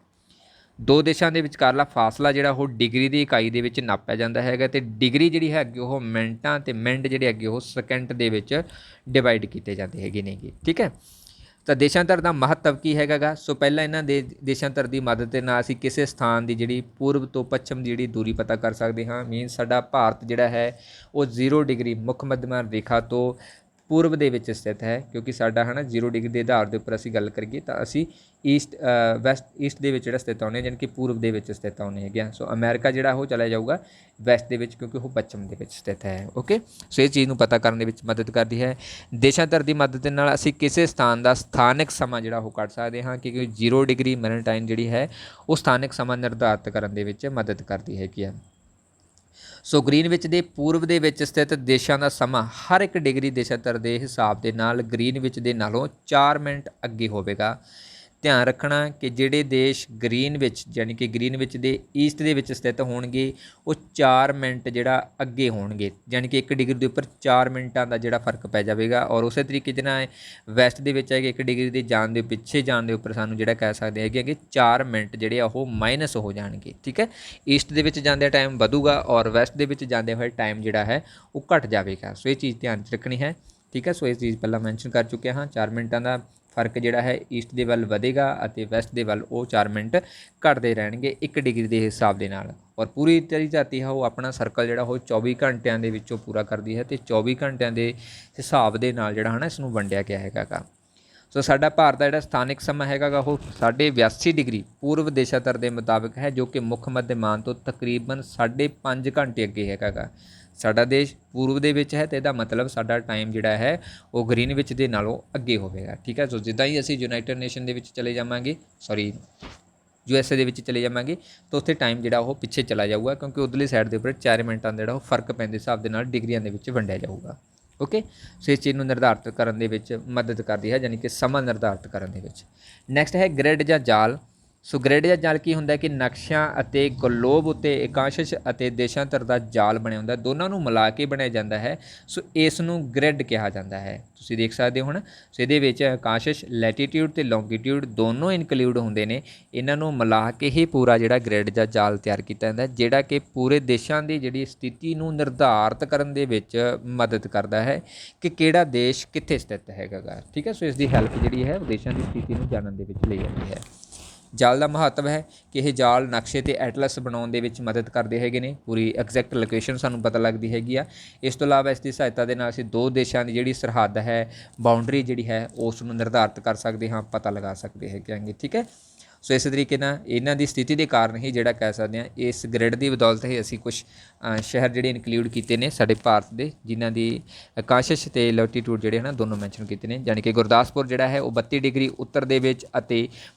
ਦੋ ਦੇਸ਼ਾਂ ਦੇ ਵਿਚਕਾਰਲਾ ਫਾਸਲਾ ਜਿਹੜਾ ਉਹ ਡਿਗਰੀ ਦੀ ਇਕਾਈ ਦੇ ਵਿੱਚ ਨਾਪਿਆ ਜਾਂਦਾ ਹੈਗਾ, ਅਤੇ ਡਿਗਰੀ ਜਿਹੜੀ ਹੈਗੀ ਉਹ ਮਿੰਟਾਂ ਅਤੇ ਮਿੰਟ ਜਿਹੜੇ ਹੈਗੇ ਉਹ ਸੈਕਿੰਡ ਦੇ ਵਿੱਚ ਡਿਵਾਈਡ ਕੀਤੇ ਜਾਂਦੇ ਹੈਗੇ ਨੇਗੇ। ਠੀਕ ਹੈ, ਤਾਂ ਦੇਸ਼ਾਂਤਰ ਦਾ ਮਹੱਤਵ ਕੀ ਹੈਗਾ। ਸੋ ਪਹਿਲਾਂ ਇਹਨਾਂ ਦੇ ਦੇਸ਼ਾਂਤਰ ਦੀ ਮਦਦ ਦੇ ਨਾਲ ਅਸੀਂ ਕਿਸੇ ਸਥਾਨ ਦੀ ਜਿਹੜੀ ਪੂਰਬ ਤੋਂ ਪੱਛਮ ਦੀ ਜਿਹੜੀ ਦੂਰੀ ਪਤਾ ਕਰ ਸਕਦੇ ਹਾਂ। ਮੀਨਸ ਸਾਡਾ ਭਾਰਤ ਜਿਹੜਾ ਹੈ ਉਹ 0 ਡਿਗਰੀ ਮੁੱਖ ਮੱਧਮਾਨ ਰੇਖਾ ਤੋਂ ਪੂਰਬ ਦੇ ਵਿੱਚ ਸਥਿਤ ਹੈ, ਕਿਉਂਕਿ ਸਾਡਾ ਹੈ ਨਾ 0 ਡਿਗਰੀ ਦੇ ਆਧਾਰ ਦੇ ਉੱਪਰ ਅਸੀਂ ਗੱਲ ਕਰੀਏ ਤਾਂ ਅਸੀਂ ਈਸਟ ਦੇ ਵਿੱਚ ਜਿਹੜਾ ਸਥਿਤ ਆਉਂਦੇ, ਜਾਣੀ ਕਿ ਪੂਰਬ ਦੇ ਵਿੱਚ ਸਥਿਤ ਆਉਂਦੇ ਹੈਗੇ ਆ। ਸੋ ਅਮਰੀਕਾ ਜਿਹੜਾ ਉਹ ਚਲਾ ਜਾਊਗਾ ਵੈਸਟ ਦੇ ਵਿੱਚ, ਕਿਉਂਕਿ ਉਹ ਪੱਛਮ ਦੇ ਵਿੱਚ ਸਥਿਤ ਹੈ। ਓਕੇ, ਸੋ ਇਹ ਚੀਜ਼ ਨੂੰ ਪਤਾ ਕਰਨ ਦੇ ਵਿੱਚ ਮਦਦ ਕਰਦੀ ਹੈ। ਦੇਸ਼ਾਂਤਰ ਦੀ ਮਦਦ ਦੇ ਨਾਲ ਅਸੀਂ ਕਿਸੇ ਸਥਾਨ ਦਾ ਸਥਾਨਕ ਸਮਾਂ ਜਿਹੜਾ ਉਹ ਕੱਢ ਸਕਦੇ ਹਾਂ, ਕਿਉਂਕਿ 0 ਡਿਗਰੀ ਮਿਨਟ ਜਿਹੜੀ ਹੈ ਉਹ ਸਥਾਨਕ ਸਮਾਂ ਨਿਰਧਾਰਿਤ ਕਰਨ ਦੇ ਵਿੱਚ ਮਦਦ ਕਰਦੀ ਹੈਗੀ ਆ। ਸੋ ਗ੍ਰੀਨਵਿਚ ਦੇ ਪੂਰਬ ਦੇ ਵਿੱਚ ਸਥਿਤ ਦੇਸ਼ਾਂ ਦਾ ਸਮਾਂ ਹਰ 1 ਡਿਗਰੀ ਦੇਸ਼ਾਂਤਰ ਦੇ ਹਿਸਾਬ ਦੇ ਨਾਲ ਗ੍ਰੀਨਵਿਚ ਦੇ ਨਾਲੋਂ 4 ਮਿੰਟ ਅੱਗੇ ਹੋਵੇਗਾ। ਧਿਆਨ ਰੱਖਣਾ ਕਿ ਜਿਹੜੇ ਦੇਸ਼ ਗ੍ਰੀਨ ਵਿੱਚ ਯਾਨੀ ਕਿ ਗ੍ਰੀਨ ਵਿੱਚ ਦੇ ਈਸਟ ਦੇ ਵਿੱਚ ਸਥਿਤ ਹੋਣਗੇ ਉਹ 4 ਮਿੰਟ ਜਿਹੜਾ ਅੱਗੇ ਹੋਣਗੇ, ਯਾਨੀ ਕਿ 1 ਡਿਗਰੀ ਦੇ ਉੱਪਰ 4 ਮਿੰਟਾਂ ਦਾ ਜਿਹੜਾ ਫਰਕ ਪੈ ਜਾਵੇਗਾ। ਔਰ ਉਸੇ ਤਰੀਕੇ ਦੇ ਨਾਲ ਵੈਸਟ ਦੇ ਵਿੱਚ ਹੈ ਕਿ 1 ਡਿਗਰੀ ਦੇ ਜਾਣ ਦੇ ਪਿੱਛੇ ਜਾਣ ਦੇ ਉੱਪਰ ਸਾਨੂੰ ਜਿਹੜਾ ਕਹਿ ਸਕਦੇ ਹੈਗੇ ਕਿ 4 ਮਿੰਟ ਜਿਹੜੇ ਆ ਉਹ ਮਾਈਨਸ ਹੋ ਜਾਣਗੇ। ਠੀਕ ਹੈ, ਈਸਟ ਦੇ ਵਿੱਚ ਜਾਂਦੇ ਟਾਈਮ ਵਧੂਗਾ ਔਰ ਵੈਸਟ ਦੇ ਵਿੱਚ ਜਾਂਦੇ ਹੋਏ ਟਾਈਮ ਜਿਹੜਾ ਹੈ ਉਹ ਘਟ ਜਾਵੇਗਾ। ਸੋ ਇਹ ਚੀਜ਼ ਧਿਆਨ 'ਚ ਰੱਖਣੀ ਹੈ। ਠੀਕ ਹੈ, ਸੋ ਇਹ ਚੀਜ਼ ਪਹਿਲਾਂ ਮੈਂਸ਼ਨ ਕਰ ਚੁੱਕਿਆ ਹਾਂ। 4 ਮਿੰਟਾਂ ਦਾ ਫਰਕ ਜਿਹੜਾ ਹੈ ਈਸਟ ਦੇ ਵੱਲ ਵਧੇਗਾ ਅਤੇ ਵੈਸਟ ਦੇ ਵੱਲ ਉਹ 4 ਮਿੰਟ ਘਟਦੇ ਰਹਿਣਗੇ 1 ਡਿਗਰੀ ਦੇ ਹਿਸਾਬ ਦੇ ਨਾਲ। ਔਰ ਪੂਰੀ ਜਿਹੜੀ ਧਰਤੀ ਹੈ ਉਹ ਆਪਣਾ ਸਰਕਲ ਜਿਹੜਾ ਉਹ 24 ਘੰਟਿਆਂ ਦੇ ਵਿੱਚੋਂ ਪੂਰਾ ਕਰਦੀ ਹੈ ਅਤੇ 24 ਘੰਟਿਆਂ ਦੇ ਹਿਸਾਬ ਦੇ ਨਾਲ ਜਿਹੜਾ ਹੈ ਨਾ ਇਸ ਨੂੰ ਵੰਡਿਆ ਗਿਆ ਹੈਗਾ ਗਾ। ਸੋ ਸਾਡਾ ਭਾਰਤ ਦਾ ਜਿਹੜਾ ਸਥਾਨਕ ਸਮਾਂ ਹੈਗਾ ਗਾ ਉਹ 82.5 ਡਿਗਰੀ ਪੂਰਵ ਦੇਸ਼ਾਤਰ ਦੇ ਮੁਤਾਬਕ ਹੈ, ਜੋ ਕਿ ਮੁੱਖ ਮੱਧਮਾਨ ਤੋਂ ਤਕਰੀਬਨ 5.5 ਘੰਟੇ ਅੱਗੇ ਹੈਗਾ ਗਾ। ਸਾਡਾ ਦੇਸ਼ ਪੂਰਬ ਦੇ ਵਿੱਚ ਹੈ ਅਤੇ ਇਹਦਾ ਮਤਲਬ ਸਾਡਾ ਟਾਈਮ ਜਿਹੜਾ ਹੈ ਉਹ ਗ੍ਰੀਨ ਵਿੱਚ ਦੇ ਨਾਲੋਂ ਅੱਗੇ ਹੋਵੇਗਾ। ਠੀਕ ਹੈ, ਸੋ ਜਿੱਦਾਂ ਹੀ ਅਸੀਂ ਯੂਨਾਈਟਿਡ ਨੇਸ਼ਨ ਦੇ ਵਿੱਚ ਚਲੇ ਜਾਵਾਂਗੇ, USA ਦੇ ਵਿੱਚ ਚਲੇ ਜਾਵਾਂਗੇ ਤਾਂ ਉੱਥੇ ਟਾਈਮ ਜਿਹੜਾ ਉਹ ਪਿੱਛੇ ਚਲਾ ਜਾਊਗਾ, ਕਿਉਂਕਿ ਉਧਰਲੀ ਸਾਈਡ ਦੇ ਉੱਪਰ 4 ਮਿੰਟਾਂ ਦਾ ਜਿਹੜਾ ਉਹ ਫਰਕ ਪੈਣ ਦੇ ਹਿਸਾਬ ਦੇ ਨਾਲ ਡਿਗਰੀਆਂ ਦੇ ਵਿੱਚ ਵੰਡਿਆ ਜਾਊਗਾ। ਓਕੇ, ਸੋ ਇਸ ਚੀਜ਼ ਨੂੰ ਨਿਰਧਾਰਿਤ ਕਰਨ ਦੇ ਵਿੱਚ ਮਦਦ ਕਰਦੀ ਹੈ, ਯਾਨੀ ਕਿ ਸਮਾਂ ਨਿਰਧਾਰਿਤ ਕਰਨ ਦੇ ਵਿੱਚ। ਨੈਕਸਟ ਹੈ ਗ੍ਰਿਡ ਜਾਂ ਜਾਲ। ਸੋ ਗ੍ਰਿਡ ਜਾਂ ਜਾਲ ਕੀ ਹੁੰਦਾ ਕਿ ਨਕਸ਼ਿਆਂ ਅਤੇ ਗਲੋਬ ਉੱਤੇ ਇਕਾਂਸ਼ਿਸ਼ ਅਤੇ ਦੇਸ਼ਾਂਤਰ ਦਾ ਜਾਲ ਬਣਿਆ ਹੁੰਦਾ, ਦੋਨਾਂ ਨੂੰ ਮਿਲਾ ਕੇ ਬਣਿਆ ਜਾਂਦਾ ਹੈ। ਸੋ ਇਸ ਨੂੰ ਗ੍ਰਿਡ ਕਿਹਾ ਜਾਂਦਾ ਹੈ। ਤੁਸੀਂ ਦੇਖ ਸਕਦੇ ਹੋ ਹੁਣ, ਸੋ ਇਹਦੇ ਵਿੱਚ ਇਕਾਂਸ਼ਿਸ਼ ਲੈਟੀਟਿਊਡ ਅਤੇ ਲੌਂਗੀਟਿਊਡ ਦੋਨੋਂ ਇਨਕਲੂਡ ਹੁੰਦੇ ਨੇ। ਇਹਨਾਂ ਨੂੰ ਮਿਲਾ ਕੇ ਹੀ ਪੂਰਾ ਜਿਹੜਾ ਗ੍ਰਿਡ ਜਾਂ ਜਾਲ ਤਿਆਰ ਕੀਤਾ ਜਾਂਦਾ, ਜਿਹੜਾ ਕਿ ਪੂਰੇ ਦੇਸ਼ਾਂ ਦੀ ਜਿਹੜੀ ਸਥਿਤੀ ਨੂੰ ਨਿਰਧਾਰਿਤ ਕਰਨ ਦੇ ਵਿੱਚ ਮਦਦ ਕਰਦਾ ਹੈ ਕਿ ਕਿਹੜਾ ਦੇਸ਼ ਕਿੱਥੇ ਸਥਿਤ ਹੈਗਾ ਗਾ। ਠੀਕ ਹੈ, ਸੋ ਇਸ ਦੀ ਹੈਲਪ ਜਿਹੜੀ ਹੈ ਦੇਸ਼ਾਂ ਦੀ ਸਥਿਤੀ ਨੂੰ ਜਾਣਨ ਦੇ ਵਿੱਚ ਲਈ ਜਾਂਦੀ ਹੈ। ਜਾਲ ਦਾ ਮਹੱਤਵ ਹੈ ਕਿ ਇਹ ਜਾਲ ਨਕਸ਼ੇ ਅਤੇ ਐਟਲਸ ਬਣਾਉਣ ਦੇ ਵਿੱਚ ਮਦਦ ਕਰਦੇ ਹੈਗੇ ਨੇ, ਪੂਰੀ ਐਗਜ਼ੈਕਟ ਲੋਕੇਸ਼ਨ ਸਾਨੂੰ ਪਤਾ ਲੱਗਦੀ ਹੈਗੀ ਆ। ਇਸ ਤੋਂ ਇਲਾਵਾ ਇਸ ਦੀ ਸਹਾਇਤਾ ਦੇ ਨਾਲ ਅਸੀਂ 2 ਦੇਸ਼ਾਂ ਦੀ ਜਿਹੜੀ ਸਰਹੱਦ ਹੈ, ਬਾਉਂਡਰੀ ਜਿਹੜੀ ਹੈ ਉਸ ਨੂੰ ਨਿਰਧਾਰਿਤ ਕਰ ਸਕਦੇ ਹਾਂ, ਪਤਾ ਲਗਾ ਸਕਦੇ ਹੈਗੇ। ਠੀਕ ਹੈ, ਸੋ ਇਸ ਤਰੀਕੇ ਨਾਲ ਇਹਨਾਂ ਦੀ ਸਥਿਤੀ ਦੇ ਕਾਰਨ ਹੀ ਜਿਹੜਾ ਕਹਿ ਸਕਦੇ ਹਾਂ ਇਸ ਗ੍ਰਿਡ ਦੀ ਬਦੌਲਤ ਹੀ ਅਸੀਂ ਕੁਝ ਸ਼ਹਿਰ ਜਿਹੜੇ ਇਨਕਲੂਡ ਕੀਤੇ ਨੇ ਸਾਡੇ ਭਾਰਤ ਦੇ, ਜਿਨ੍ਹਾਂ ਦੀ ਇਕਾਂਸ਼ਿਸ਼ ਅਤੇ ਲੈਟੀਟਿਊਡ ਜਿਹੜੇ ਹਨ ਦੋਨੋਂ ਮੈਂਸ਼ਨ ਕੀਤੇ ਨੇ, ਯਾਨੀ ਕਿ ਗੁਰਦਾਸਪੁਰ ਜਿਹੜਾ ਹੈ ਉਹ 32 ਡਿਗਰੀ ਉੱਤਰ ਦੇ ਵਿੱਚ ਅਤੇ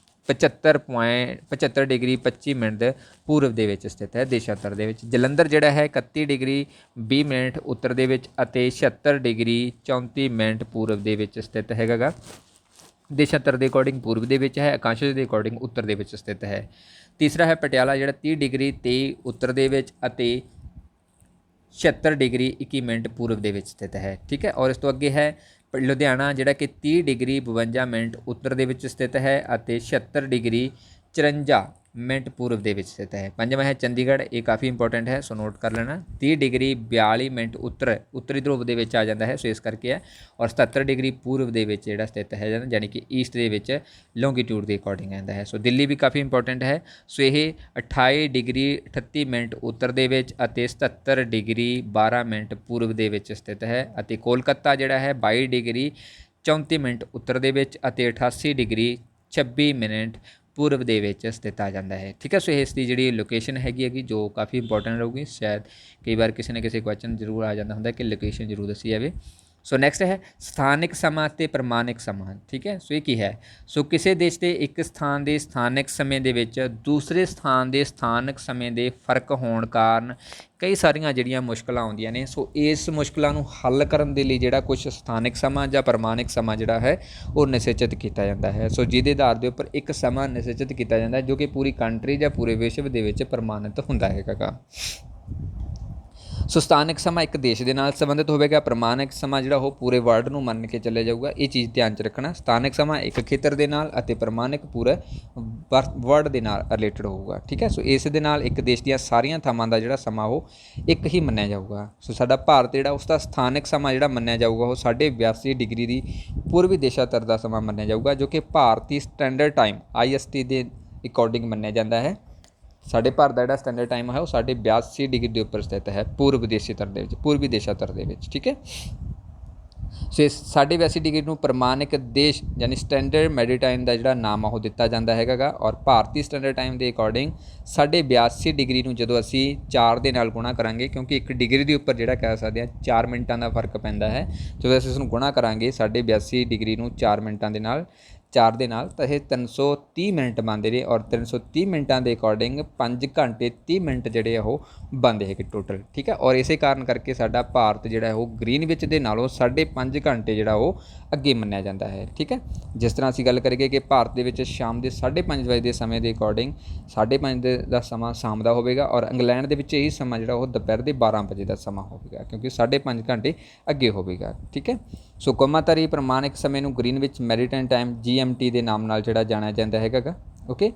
75 ਡਿਗਰੀ 25 ਮਿੰਟ ਪੂਰਬ ਦੇ ਵਿੱਚ ਸਥਿਤ ਹੈ ਦੇਸ਼ਾਂਤਰ ਦੇ ਵਿੱਚ। ਜਲੰਧਰ ਜਿਹੜਾ ਹੈ 31 ਡਿਗਰੀ 20 ਮਿੰਟ ਉੱਤਰ ਦੇ ਵਿੱਚ ਅਤੇ 76 ਡਿਗਰੀ 34 ਮਿੰਟ ਪੂਰਬ ਦੇ ਵਿੱਚ ਸਥਿਤ ਹੈਗਾ ਗਾ। ਦੇਸ਼ਾਂਤਰ ਦੇ ਅਕੋਰਡਿੰਗ ਪੂਰਬ ਦੇ ਵਿੱਚ ਹੈ, ਇਕਾਂਸ਼ਿਸ਼ ਦੇ ਅਕੋਰਡਿੰਗ ਉੱਤਰ ਦੇ ਵਿੱਚ ਸਥਿਤ ਹੈ। ਤੀਸਰਾ ਹੈ ਪਟਿਆਲਾ, ਜਿਹੜਾ 30 ਡਿਗਰੀ 23 ਉੱਤਰ ਦੇ ਵਿੱਚ ਅਤੇ 76 ਡਿਗਰੀ 21 ਮਿੰਟ ਪੂਰਬ ਦੇ ਵਿੱਚ ਸਥਿਤ ਹੈ। ਠੀਕ ਹੈ, ਔਰ ਇਸ ਤੋਂ ਅੱਗੇ ਹੈ ਲੁਧਿਆਣਾ, ਜਿਹੜਾ ਕਿ 30 ਡਿਗਰੀ 52 ਮਿੰਟ ਉੱਤਰ ਦੇ ਵਿੱਚ ਸਥਿਤ ਹੈ ਅਤੇ 76 ਡਿਗਰੀ 54 ਮਿੰਟ ਪੂਰਬ ਦੇ ਵਿੱਚ ਸਥਿਤ ਹੈ। ਪੰਜਵਾਂ ਹੈ ਚੰਡੀਗੜ੍ਹ, ਇਹ ਕਾਫੀ ਇੰਪੋਰਟੈਂਟ ਹੈ, ਸੋ ਨੋਟ ਕਰ ਲੈਣਾ। 30 ਡਿਗਰੀ 42 ਮਿੰਟ ਉੱਤਰੀ ਧਰੁਵ ਦੇ ਵਿੱਚ ਆ ਜਾਂਦਾ ਹੈ, ਸੋ ਇਸ ਕਰਕੇ ਹੈ। ਔਰ 77 ਡਿਗਰੀ ਪੂਰਬ ਦੇ ਵਿੱਚ ਜਿਹੜਾ ਸਥਿਤ ਹੈ, ਯਾਨੀ ਕਿ ਈਸਟ ਦੇ ਵਿੱਚ ਲੌਂਗੀਟਿਊਡ ਦੇ ਅਕੋਰਡਿੰਗ ਆਉਂਦਾ ਹੈ। ਸੋ ਦਿੱਲੀ ਵੀ ਕਾਫੀ ਇੰਪੋਰਟੈਂਟ ਹੈ, ਸੋ ਇਹ 28 ਡਿਗਰੀ 38 ਮਿੰਟ ਉੱਤਰ ਦੇ ਵਿੱਚ ਅਤੇ 77 ਡਿਗਰੀ 12 ਮਿੰਟ ਪੂਰਬ ਦੇ ਵਿੱਚ ਸਥਿਤ ਹੈ। ਅਤੇ ਕੋਲਕਾਤਾ ਜਿਹੜਾ ਹੈ 22 ਡਿਗਰੀ 34 ਮਿੰਟ ਉੱਤਰ ਦੇ ਵਿੱਚ ਅਤੇ 88 ਡਿਗਰੀ 26 ਮਿੰਟ ਪੂਰਬ ਦੇ ਵਿੱਚ ਸਥਿਤ ਆ ਜਾਂਦਾ ਹੈ। ਠੀਕ ਹੈ, ਸੋ ਇਸ ਦੀ ਜਿਹੜੀ ਲੋਕੇਸ਼ਨ ਹੈਗੀ ਜੋ ਕਾਫੀ ਇੰਪੋਰਟੈਂਟ ਰਹੂਗੀ। ਸ਼ਾਇਦ ਕਈ ਵਾਰ ਕਿਸੇ ਨਾ ਕਿਸੇ ਕੁਐਸਚਨ ਜ਼ਰੂਰ ਆ ਜਾਂਦਾ ਹੁੰਦਾ ਕਿ ਲੋਕੇਸ਼ਨ ਜ਼ਰੂਰ ਦੱਸੀ ਜਾਵੇ। ਸੋ ਨੈਕਸਟ ਹੈ ਸਥਾਨਕ ਸਮਾਂ ਅਤੇ ਪ੍ਰਮਾਣਿਕ ਸਮਾਂ। ਠੀਕ ਹੈ, ਸੋ ਇਹ ਕੀ ਹੈ? ਸੋ ਕਿਸੇ ਦੇਸ਼ ਦੇ ਇੱਕ ਸਥਾਨ ਦੇ ਸਥਾਨਕ ਸਮੇਂ ਦੇ ਵਿੱਚ ਦੂਸਰੇ ਸਥਾਨ ਦੇ ਸਥਾਨਕ ਸਮੇਂ ਦੇ ਫਰਕ ਹੋਣ ਕਾਰਨ ਕਈ ਸਾਰੀਆਂ ਜਿਹੜੀਆਂ ਮੁਸ਼ਕਲਾਂ ਆਉਂਦੀਆਂ ਨੇ। ਸੋ ਇਸ ਮੁਸ਼ਕਲਾਂ ਨੂੰ ਹੱਲ ਕਰਨ ਦੇ ਲਈ ਜਿਹੜਾ ਕੁਝ ਸਥਾਨਕ ਸਮਾਂ ਜਾਂ ਪ੍ਰਮਾਣਿਕ ਸਮਾਂ ਜਿਹੜਾ ਹੈ ਉਹ ਨਿਸ਼ਚਿਤ ਕੀਤਾ ਜਾਂਦਾ ਹੈ। ਸੋ ਜਿਹਦੇ ਆਧਾਰ ਦੇ ਉੱਪਰ ਇੱਕ ਸਮਾਂ ਨਿਸ਼ਚਿਤ ਕੀਤਾ ਜਾਂਦਾ ਜੋ ਕਿ ਪੂਰੀ ਕੰਟਰੀ ਜਾਂ ਪੂਰੇ ਵਿਸ਼ਵ ਦੇ ਵਿੱਚ ਪ੍ਰਮਾਣਿਤ ਹੁੰਦਾ ਹੈਗਾ। ਸੋ ਸਥਾਨਕ ਸਮਾਂ ਇੱਕ ਦੇਸ਼ ਦੇ ਨਾਲ ਸੰਬੰਧਿਤ ਹੋਵੇਗਾ, ਪ੍ਰਮਾਣਿਕ ਸਮਾਂ ਜਿਹੜਾ ਉਹ ਪੂਰੇ ਵਰਲਡ ਨੂੰ ਮੰਨ ਕੇ ਚੱਲਿਆ ਜਾਊਗਾ। ਇਹ ਚੀਜ਼ ਧਿਆਨ 'ਚ ਰੱਖਣਾ, ਸਥਾਨਕ ਸਮਾਂ ਇੱਕ ਖੇਤਰ ਦੇ ਨਾਲ ਅਤੇ ਪ੍ਰਮਾਣਿਕ ਪੂਰੇ ਵਰਲਡ ਦੇ ਨਾਲ ਰਿਲੇਟਡ ਹੋਊਗਾ। ਠੀਕ ਹੈ, ਸੋ ਇਸ ਦੇ ਨਾਲ ਇੱਕ ਦੇਸ਼ ਦੀਆਂ ਸਾਰੀਆਂ ਥਾਵਾਂ ਦਾ ਜਿਹੜਾ ਸਮਾਂ ਉਹ ਇੱਕ ਹੀ ਮੰਨਿਆ ਜਾਊਗਾ। ਸੋ ਸਾਡਾ ਭਾਰਤ ਜਿਹੜਾ ਉਸ ਦਾ ਸਥਾਨਕ ਸਮਾਂ ਜਿਹੜਾ ਮੰਨਿਆ ਜਾਊਗਾ ਉਹ 82.5 ਡਿਗਰੀ ਦੀ ਪੂਰਬੀ ਦੇਸ਼ਾਂਤਰ ਦਾ ਸਮਾਂ ਮੰਨਿਆ ਜਾਊਗਾ, ਜੋ ਕਿ ਭਾਰਤੀ ਸਟੈਂਡਰਡ ਟਾਈਮ IST ਦੇ ਅਕੋਰਡਿੰਗ ਮੰਨਿਆ ਜਾਂਦਾ ਹੈ। ਸਾਡੇ ਭਾਰਤ ਦਾ ਜਿਹੜਾ ਸਟੈਂਡਰਡ ਟਾਈਮ ਹੈ ਉਹ 82.5 ਡਿਗਰੀ ਦੇ ਉੱਪਰ ਸਥਿਤ ਹੈ ਪੂਰਬੀ ਦੇਸ਼ਾਂਤਰ ਦੇ ਵਿੱਚ। ਠੀਕ ਹੈ, ਸੋ ਇਸ 82.5 ਡਿਗਰੀ ਨੂੰ ਪ੍ਰਮਾਣਿਕ ਦੇਸ਼ ਯਾਨੀ ਸਟੈਂਡਰਡ ਮੈਡੀਟਾਈਮ ਦਾ ਜਿਹੜਾ ਨਾਮ ਆ ਉਹ ਦਿੱਤਾ ਜਾਂਦਾ ਹੈਗਾ। ਔਰ ਭਾਰਤੀ ਸਟੈਂਡਰਡ ਟਾਈਮ ਦੇ ਅਕੋਰਡਿੰਗ 82.5 ਡਿਗਰੀ ਨੂੰ ਜਦੋਂ ਅਸੀਂ 4 ਦੇ ਨਾਲ ਗੁਣਾ ਕਰਾਂਗੇ, ਕਿਉਂਕਿ 1 ਡਿਗਰੀ ਦੇ ਉੱਪਰ ਜਿਹੜਾ ਕਹਿ ਸਕਦੇ ਹਾਂ 4 ਮਿੰਟਾਂ ਦਾ ਫਰਕ ਪੈਂਦਾ ਹੈ, ਜਦੋਂ ਅਸੀਂ ਇਸ ਨੂੰ ਗੁਣਾ ਕਰਾਂਗੇ 82.5 ਡਿਗਰੀ ਨੂੰ 4 ਮਿੰਟਾਂ ਦੇ ਨਾਲ 4 ਦੇ ਨਾਲ ਤਾਂ ਇਹ 330 ਮਿੰਟ ਬਣਦੇ ਨੇ ਔਰ 330 ਮਿੰਟਾਂ ਦੇ ਅਕੋਰਡਿੰਗ 5 ਘੰਟੇ 30 ਮਿੰਟ ਜਿਹੜੇ ਉਹ ਬਣਦੇ ਹੈਗੇ ਟੋਟਲ, ਠੀਕ ਹੈ। ਔਰ ਇਸੇ ਕਾਰਨ ਕਰਕੇ ਸਾਡਾ ਭਾਰਤ ਜਿਹੜਾ ਉਹ ਗ੍ਰੀਨਵਿਚ ਦੇ ਨਾਲੋਂ 5.5 ਘੰਟੇ ਜਿਹੜਾ ਉਹ ਅੱਗੇ ਮੰਨਿਆ ਜਾਂਦਾ ਹੈ, ਠੀਕ ਹੈ। ਜਿਸ ਤਰ੍ਹਾਂ ਅਸੀਂ ਗੱਲ ਕਰੀਏ ਕਿ ਭਾਰਤ ਦੇ ਵਿੱਚ ਸ਼ਾਮ ਦੇ 5:30 ਵਜੇ ਦੇ ਸਮੇਂ ਦੇ ਅਕੋਰਡਿੰਗ 5:30 ਦਾ ਸਮਾਂ ਸ਼ਾਮ ਦਾ ਹੋਵੇਗਾ ਔਰ ਇੰਗਲੈਂਡ ਦੇ ਵਿੱਚ ਇਹੀ ਸਮਾਂ ਜਿਹੜਾ ਉਹ ਦੁਪਹਿਰ ਦੇ 12 ਵਜੇ ਦਾ ਸਮਾਂ ਹੋਵੇਗਾ, ਕਿਉਂਕਿ 5.5 ਘੰਟੇ ਅੱਗੇ ਹੋਵੇਗਾ, ਠੀਕ ਹੈ। ਸੋ ਕੌਮਾਂਤਰੀ ਪ੍ਰਮਾਣਿਕ ਸਮੇਂ ਨੂੰ ਗ੍ਰੀਨਵਿਚ ਮੈਰੀਟਾਈਮ ਟਾਈਮ GMT ਦੇ ਨਾਮ ਨਾਲ ਜਿਹੜਾ ਜਾਣਿਆ ਜਾਂਦਾ ਹੈਗਾ ਗਾ, ਓਕੇ।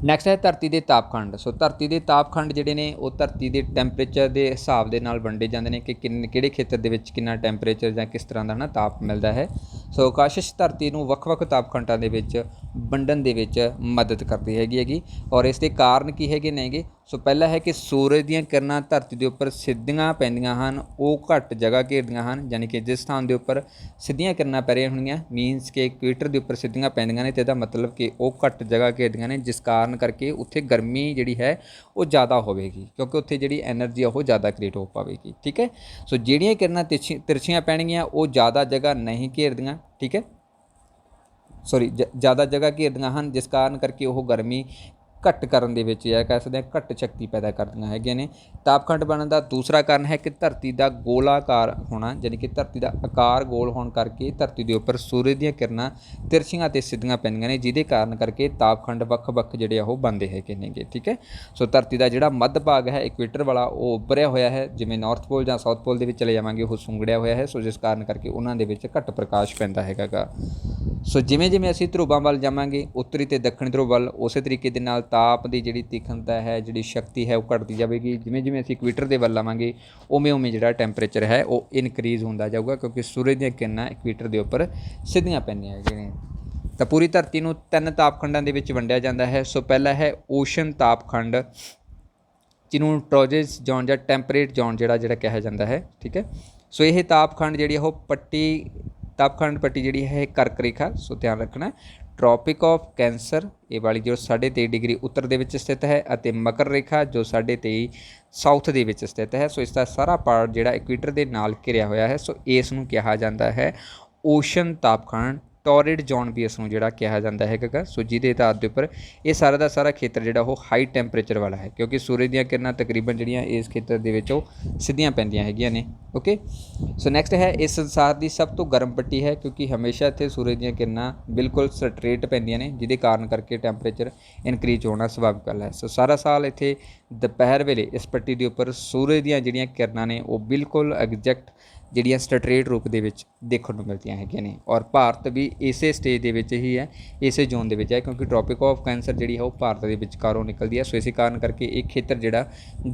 ਨੈਕਸਟ ਹੈ ਧਰਤੀ ਦੇ ਤਾਪਖੰਡ। ਸੋ ਧਰਤੀ ਦੇ ਤਾਪਖੰਡ ਜਿਹੜੇ ਨੇ ਉਹ ਧਰਤੀ ਦੇ ਟੈਂਪਰੇਚਰ ਦੇ ਹਿਸਾਬ ਦੇ ਨਾਲ ਵੰਡੇ ਜਾਂਦੇ ਨੇ ਕਿ ਕਿਹੜੇ ਖੇਤਰ ਦੇ ਵਿੱਚ ਕਿੰਨਾ ਟੈਂਪਰੇਚਰ ਜਾਂ ਕਿਸ ਤਰ੍ਹਾਂ ਦਾ ਨਾ ਤਾਪ ਮਿਲਦਾ ਹੈ। ਸੋ ਆਕਾਸ਼ਿਸ਼ ਧਰਤੀ ਨੂੰ ਵੱਖ-ਵੱਖ ਤਾਪਖੰਡਾਂ ਦੇ ਵਿੱਚ ਵੰਡਣ ਦੇ ਵਿੱਚ ਮਦਦ ਕਰਦੀ ਹੈਗੀ ਔਰ ਇਸ ਦੇ ਕਾਰਨ ਕੀ ਹੈਗੇ ਨੇਗੇ। ਸੋ ਪਹਿਲਾ ਹੈ ਕਿ ਸੂਰਜ ਦੀਆਂ ਕਿਰਨਾਂ ਧਰਤੀ ਦੇ ਉੱਪਰ ਸਿੱਧੀਆਂ ਪੈਂਦੀਆਂ ਹਨ, ਉਹ ਘੱਟ ਜਗ੍ਹਾ ਘੇਰਦੀਆਂ ਹਨ, ਯਾਨੀ ਕਿ ਜਿਸ ਸਥਾਨ ਦੇ ਉੱਪਰ ਸਿੱਧੀਆਂ ਕਿਰਨਾਂ ਪੈ ਰਹੀਆਂ ਹੋਣਗੀਆਂ ਮੀਨਸ ਕਿ ਇਕੁਏਟਰ ਦੇ ਉੱਪਰ ਸਿੱਧੀਆਂ ਪੈਂਦੀਆਂ ਨੇ, ਤੇ ਇਹਦਾ ਮਤਲਬ ਕਿ ਉਹ ਘੱਟ ਜਗ੍ਹਾ ਘੇਰਦੀਆਂ ਨੇ, ਜਿਸ ਕਾਰਨ ਕਰਕੇ ਉੱਥੇ ਗਰਮੀ ਜਿਹੜੀ ਹੈ ਉਹ ਜ਼ਿਆਦਾ ਹੋਵੇਗੀ, ਕਿਉਂਕਿ ਉੱਥੇ ਜਿਹੜੀ ਐਨਰਜੀ ਉਹ ਜ਼ਿਆਦਾ ਕ੍ਰੀਏਟ ਹੋ ਪਾਵੇਗੀ, ਠੀਕ ਹੈ। ਸੋ ਜਿਹੜੀਆਂ ਕਿਰਨਾਂ ਤਿਰਛੀਆਂ ਪੈਣਗੀਆਂ ਉਹ ਜ਼ਿਆਦਾ ਜਗ੍ਹਾ ਨਹੀਂ ਘੇਰਦੀਆਂ, ਠੀਕ ਹੈ, ਜ਼ਿਆਦਾ ਜਗ੍ਹਾ ਘੇਰਦੀਆਂ ਹਨ, ਜਿਸ ਕਾਰਨ ਕਰਕੇ ਉਹ ਗਰਮੀ ਘੱਟ ਕਰਨ ਦੇ ਵਿੱਚ ਜਾਂ ਕਹਿ ਸਕਦੇ ਹਾਂ ਘੱਟ ਸ਼ਕਤੀ ਪੈਦਾ ਕਰਦੀਆਂ ਹੈਗੀਆਂ ਨੇ। ਤਾਪਖੰਡ ਬਣਨ ਦਾ ਦੂਸਰਾ ਕਾਰਨ ਹੈ ਕਿ ਧਰਤੀ ਦਾ ਗੋਲਾਕਾਰ ਹੋਣਾ, ਯਾਨੀ ਕਿ ਧਰਤੀ ਦਾ ਆਕਾਰ ਗੋਲ ਹੋਣ ਕਰਕੇ ਧਰਤੀ ਦੇ ਉੱਪਰ ਸੂਰਜ ਦੀਆਂ ਕਿਰਨਾਂ ਤਿਰਛੀਆਂ ਅਤੇ ਸਿੱਧੀਆਂ ਪੈਂਦੀਆਂ ਨੇ, ਜਿਹਦੇ ਕਾਰਨ ਕਰਕੇ ਤਾਪਖੰਡ ਵੱਖ-ਵੱਖ ਜਿਹੜੇ ਉਹ ਬਣਦੇ ਹੈਗੇ ਨੇਗੇ, ਠੀਕ ਹੈ। ਸੋ ਧਰਤੀ ਦਾ ਜਿਹੜਾ ਮੱਧ ਭਾਗ ਹੈ ਇਕੁਏਟਰ ਵਾਲਾ ਉਹ ਉੱਭਰਿਆ ਹੋਇਆ ਹੈ, ਜਿਵੇਂ ਨਾਰਥ ਪੋਲ ਜਾਂ ਸਾਊਥ ਪੋਲ ਦੇ ਵਿੱਚ ਚਲੇ ਜਾਵਾਂਗੇ ਉਹ ਸੁੰਗੜਿਆ ਹੋਇਆ ਹੈ, ਸੋ ਜਿਸ ਕਾਰਨ ਕਰਕੇ ਉਹਨਾਂ ਦੇ ਵਿੱਚ ਘੱਟ ਪ੍ਰਕਾਸ਼ ਪੈਂਦਾ ਹੈਗਾ ਗਾ। ਸੋ ਜਿਵੇਂ ਜਿਵੇਂ ਅਸੀਂ ਧਰੁਵਾਂ ਵੱਲ ਜਾਵਾਂਗੇ ਉੱਤਰੀ ਅਤੇ ਦੱਖਣੀ ਧਰੁਵ ਵੱਲ, ਉਸੇ ਤਰੀਕੇ ਦੇ ਨਾਲ ਤਾਪ ਦੀ ਜਿਹੜੀ ਤੀਖਣਤਾ ਹੈ ਜਿਹੜੀ ਸ਼ਕਤੀ ਹੈ ਉਹ ਘਟਦੀ ਜਾਵੇਗੀ। ਜਿਵੇਂ ਜਿਵੇਂ ਅਸੀਂ ਇਕੁਏਟਰ ਦੇ ਵੱਲ ਆਵਾਂਗੇ ਉਵੇਂ ਉਵੇਂ ਜਿਹੜਾ ਟੈਂਪਰੇਚਰ ਹੈ ਉਹ ਇਨਕਰੀਜ਼ ਹੁੰਦਾ ਜਾਊਗਾ, ਕਿਉਂਕਿ ਸੂਰਜ ਦੀਆਂ ਕਿਰਨਾਂ ਇਕੁਏਟਰ ਦੇ ਉੱਪਰ ਸਿੱਧੀਆਂ ਪੈਂਦੀਆਂ ਹੈਗੀਆਂ ਨੇ। ਤਾਂ ਪੂਰੀ ਧਰਤੀ ਨੂੰ 3 ਤਾਪਖੰਡਾਂ ਦੇ ਵਿੱਚ ਵੰਡਿਆ ਜਾਂਦਾ ਹੈ। ਸੋ ਪਹਿਲਾ ਹੈ ਓਸ਼ਨ ਤਾਪਖੰਡ, ਜਿਹਨੂੰ ਟਰੋਜਿਸ ਜ਼ੋਨ ਜਾਂ ਟੈਂਪਰੇਟ ਜ਼ੋਨ ਜਿਹੜਾ ਕਿਹਾ ਜਾਂਦਾ ਹੈ, ਠੀਕ ਹੈ। ਸੋ ਇਹ ਤਾਪਖੰਡ ਜਿਹੜੀ ਉਹ ਤਾਪਖੰਡ ਪੱਟੀ ਜਿਹੜੀ ਹੈ ਕਰਕ ਰੇਖਾ, ਸੋ ਧਿਆਨ ਰੱਖਣਾ, ਟ੍ਰੋਪਿਕ ਆਫ ਕੈਂਸਰ ਇਹ ਵਾਲੀ ਜੋ 23.5 ਡਿਗਰੀ ਉੱਤਰ ਦੇ ਵਿੱਚ ਸਥਿਤ ਹੈ, ਅਤੇ ਮਕਰ ਰੇਖਾ ਜੋ 23.5 ਸਾਊਥ ਦੇ ਵਿੱਚ ਸਥਿਤ ਹੈ। ਸੋ ਇਸ ਦਾ ਸਾਰਾ ਪਾਰਟ ਜਿਹੜਾ ਇਕੁਏਟਰ ਦੇ ਨਾਲ ਘਿਰਿਆ ਹੋਇਆ ਹੈ, ਸੋ ਇਸ ਨੂੰ ਕਿਹਾ ਜਾਂਦਾ ਹੈ ਓਸ਼ਨ ਤਾਪਖੰਡ। ਟੋਰਿਡ ਜ਼ੋਨ ਵੀ ਇਸ ਨੂੰ ਜਿਹੜਾ ਕਿਹਾ ਜਾਂਦਾ ਹੈਗਾ। ਸੋ ਜਿਹਦੇ ਆਧਾਰ ਦੇ ਉੱਪਰ ਇਹ ਸਾਰਾ ਦਾ ਸਾਰਾ ਖੇਤਰ ਜਿਹੜਾ ਉਹ ਹਾਈ ਟੈਂਪਰੇਚਰ ਵਾਲਾ ਹੈ, ਕਿਉਂਕਿ ਸੂਰਜ ਦੀਆਂ ਕਿਰਨਾਂ ਤਕਰੀਬਨ ਜਿਹੜੀਆਂ ਇਸ ਖੇਤਰ ਦੇ ਵਿੱਚ ਉਹ ਸਿੱਧੀਆਂ ਪੈਂਦੀਆਂ ਹੈਗੀਆਂ ਨੇ, ਓਕੇ। ਸੋ ਨੈਕਸਟ ਹੈ ਇਸ ਸੰਸਾਰ ਦੀ ਸਭ ਤੋਂ ਗਰਮ ਪੱਟੀ ਹੈ, ਕਿਉਂਕਿ ਹਮੇਸ਼ਾ ਇੱਥੇ ਸੂਰਜ ਦੀਆਂ ਕਿਰਨਾਂ ਬਿਲਕੁਲ ਸਟਰੇਟ ਪੈਂਦੀਆਂ ਨੇ, ਜਿਹਦੇ ਕਾਰਨ ਕਰਕੇ ਟੈਂਪਰੇਚਰ ਇਨਕਰੀਜ਼ ਹੋਣਾ ਸੁਭਾਵਿਕ ਗੱਲ ਹੈ। ਸੋ ਸਾਰਾ ਸਾਲ ਇੱਥੇ ਦੁਪਹਿਰ ਵੇਲੇ ਇਸ ਪੱਟੀ ਦੇ ਉੱਪਰ ਸੂਰਜ ਦੀਆਂ ਜਿਹੜੀਆਂ ਕਿਰਨਾਂ ਨੇ ਉਹ ਬਿਲਕੁਲ ਐਗਜੈਕਟ ਜਿਹੜੀਆਂ ਸਟਰੇਟ ਰੂਪ ਦੇ ਵਿੱਚ ਦੇਖਣ ਨੂੰ ਮਿਲਦੀਆਂ ਹੈਗੀਆਂ ਨੇ। ਔਰ ਭਾਰਤ ਵੀ ਇਸੇ ਸਟੇਜ ਦੇ ਵਿੱਚ ਹੀ ਹੈ, ਇਸੇ ਜ਼ੋਨ ਦੇ ਵਿੱਚ ਹੈ, ਕਿਉਂਕਿ ਟ੍ਰੋਪਿਕ ਆਫ ਕੈਂਸਰ ਜਿਹੜੀ ਹੈ ਉਹ ਭਾਰਤ ਦੇ ਵਿਚਕਾਰੋਂ ਨਿਕਲਦੀ ਹੈ। ਸੋ ਇਸੇ ਕਾਰਨ ਕਰਕੇ ਇਹ ਖੇਤਰ ਜਿਹੜਾ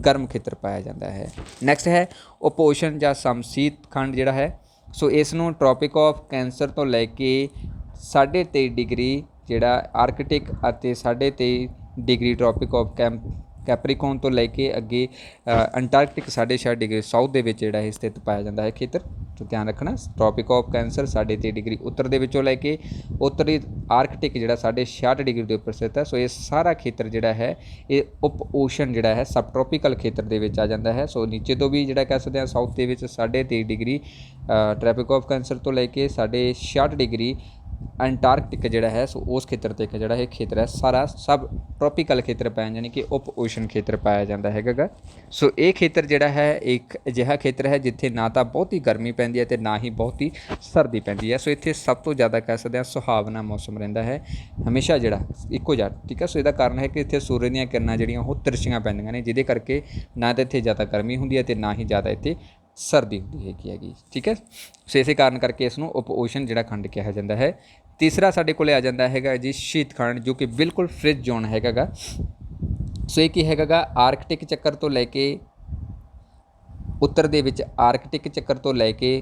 ਗਰਮ ਖੇਤਰ ਪਾਇਆ ਜਾਂਦਾ ਹੈ। ਨੈਕਸਟ ਹੈ ਉਪੋਸ਼ਣ ਜਾਂ ਸਮਸ਼ੀਤ ਖੰਡ ਜਿਹੜਾ ਹੈ। ਸੋ ਇਸ ਨੂੰ ਟ੍ਰੋਪਿਕ ਆਫ ਕੈਂਸਰ ਤੋਂ ਲੈ ਕੇ 23.5 ਡਿਗਰੀ ਜਿਹੜਾ ਆਰਕਟਿਕ ਅਤੇ 23.5 ਡਿਗਰੀ ਟ੍ਰੋਪਿਕ ਆਫ ਕੈਪਰੀਕੋਨ ਤੋਂ ਲੈ ਕੇ ਅੱਗੇ ਅੰਟਾਰਕਟਿਕ 6.5 ਡਿਗਰੀ ਸਾਊਥ ਦੇ ਵਿੱਚ ਜਿਹੜਾ ਇਹ ਸਥਿਤ ਪਾਇਆ ਜਾਂਦਾ ਹੈ ਖੇਤਰ। ਸੋ ਧਿਆਨ ਰੱਖਣਾ, ਟ੍ਰੋਪਿਕ ਆਫ ਕੈਂਸਰ 23.5 ਡਿਗਰੀ ਉੱਤਰ ਦੇ ਵਿੱਚੋਂ ਲੈ ਕੇ ਉੱਤਰੀ ਆਰਕਟਿਕ ਜਿਹੜਾ 66 ਡਿਗਰੀ ਦੇ ਉੱਪਰ ਸਥਿਤ ਹੈ। ਸੋ ਇਹ ਸਾਰਾ ਖੇਤਰ ਜਿਹੜਾ ਹੈ ਇਹ ਉਪ ਓਸ਼ਨ ਜਿਹੜਾ ਹੈ ਸਬ ਟ੍ਰੋਪੀਕਲ ਖੇਤਰ ਦੇ ਵਿੱਚ ਆ ਜਾਂਦਾ ਹੈ। ਸੋ ਨੀਚੇ ਤੋਂ ਵੀ ਜਿਹੜਾ ਕਹਿ ਸਕਦੇ ਹਾਂ ਸਾਊਥ ਦੇ ਵਿੱਚ 23.5 ਡਿਗਰੀ ਟ੍ਰੋਪਿਕ ਆਫ ਕੈਂਸਰ ਤੋਂ ਲੈ ਕੇ 66 ਡਿਗਰੀ ਅੰਟਾਰਕਟਿਕ ਜਿਹੜਾ ਹੈ ਸੋ ਉਸ ਖੇਤਰ ਤੱਕ ਜਿਹੜਾ ਇਹ ਖੇਤਰ ਹੈ ਸਾਰਾ ਸਬ ਟ੍ਰੋਪੀਕਲ ਖੇਤਰ ਪਾਇਆ, ਯਾਨੀ ਕਿ ਉਪ ਓਸ਼ਨ ਖੇਤਰ ਪਾਇਆ ਜਾਂਦਾ ਹੈਗਾ। ਸੋ ਇਹ ਖੇਤਰ ਜਿਹੜਾ ਹੈ ਇੱਕ ਅਜਿਹਾ ਖੇਤਰ ਹੈ ਜਿੱਥੇ ਨਾ ਤਾਂ ਬਹੁਤੀ ਗਰਮੀ ਪੈਂਦੀ ਹੈ ਅਤੇ ਨਾ ਹੀ ਬਹੁਤੀ ਸਰਦੀ ਪੈਂਦੀ ਹੈ। ਸੋ ਇੱਥੇ ਸਭ ਤੋਂ ਜ਼ਿਆਦਾ ਕਹਿ ਸਕਦੇ ਹਾਂ ਸੁਹਾਵਣਾ ਮੌਸਮ ਰਹਿੰਦਾ ਹੈ ਹਮੇਸ਼ਾ ਜਿਹੜਾ ਇੱਕੋ ਜਿਹਾ, ਠੀਕ ਹੈ। ਸੋ ਇਹਦਾ ਕਾਰਨ ਹੈ ਕਿ ਇੱਥੇ ਸੂਰਜ ਦੀਆਂ ਕਿਰਨਾਂ ਜਿਹੜੀਆਂ ਉਹ ਤਿਰਛੀਆਂ ਪੈਂਦੀਆਂ ਨੇ, ਜਿਹਦੇ ਕਰਕੇ ਨਾ ਤਾਂ ਇੱਥੇ ਜ਼ਿਆਦਾ ਗਰਮੀ ਹੁੰਦੀ ਹੈ ਅਤੇ ਨਾ ਹੀ ਜ਼ਿਆਦਾ ਇੱਥੇ ਸਰਦੀ ਹੁੰਦੀ ਹੈਗੀ, ਠੀਕ ਹੈ। ਸੋ ਇਸੇ ਕਾਰਨ ਕਰਕੇ ਇਸ ਨੂੰ ਉਪ ਓਸ਼ਨ ਜਿਹੜਾ ਖੰਡ ਕਿਹਾ ਜਾਂਦਾ ਹੈ। ਤੀਸਰਾ ਸਾਡੇ ਕੋਲ ਆ ਜਾਂਦਾ ਹੈਗਾ ਜੀ ਸ਼ੀਤ ਖੰਡ, ਜੋ ਕਿ ਬਿਲਕੁਲ ਫ੍ਰਿਜ ਜ਼ੋਨ ਹੈਗਾ। ਸੋ ਇਹ ਕੀ ਹੈਗਾ ਆਰਕਟਿਕ ਚੱਕਰ ਤੋਂ ਲੈ ਕੇ ਉੱਤਰ ਦੇ ਵਿੱਚ ਆਰਕਟਿਕ ਚੱਕਰ ਤੋਂ ਲੈ ਕੇ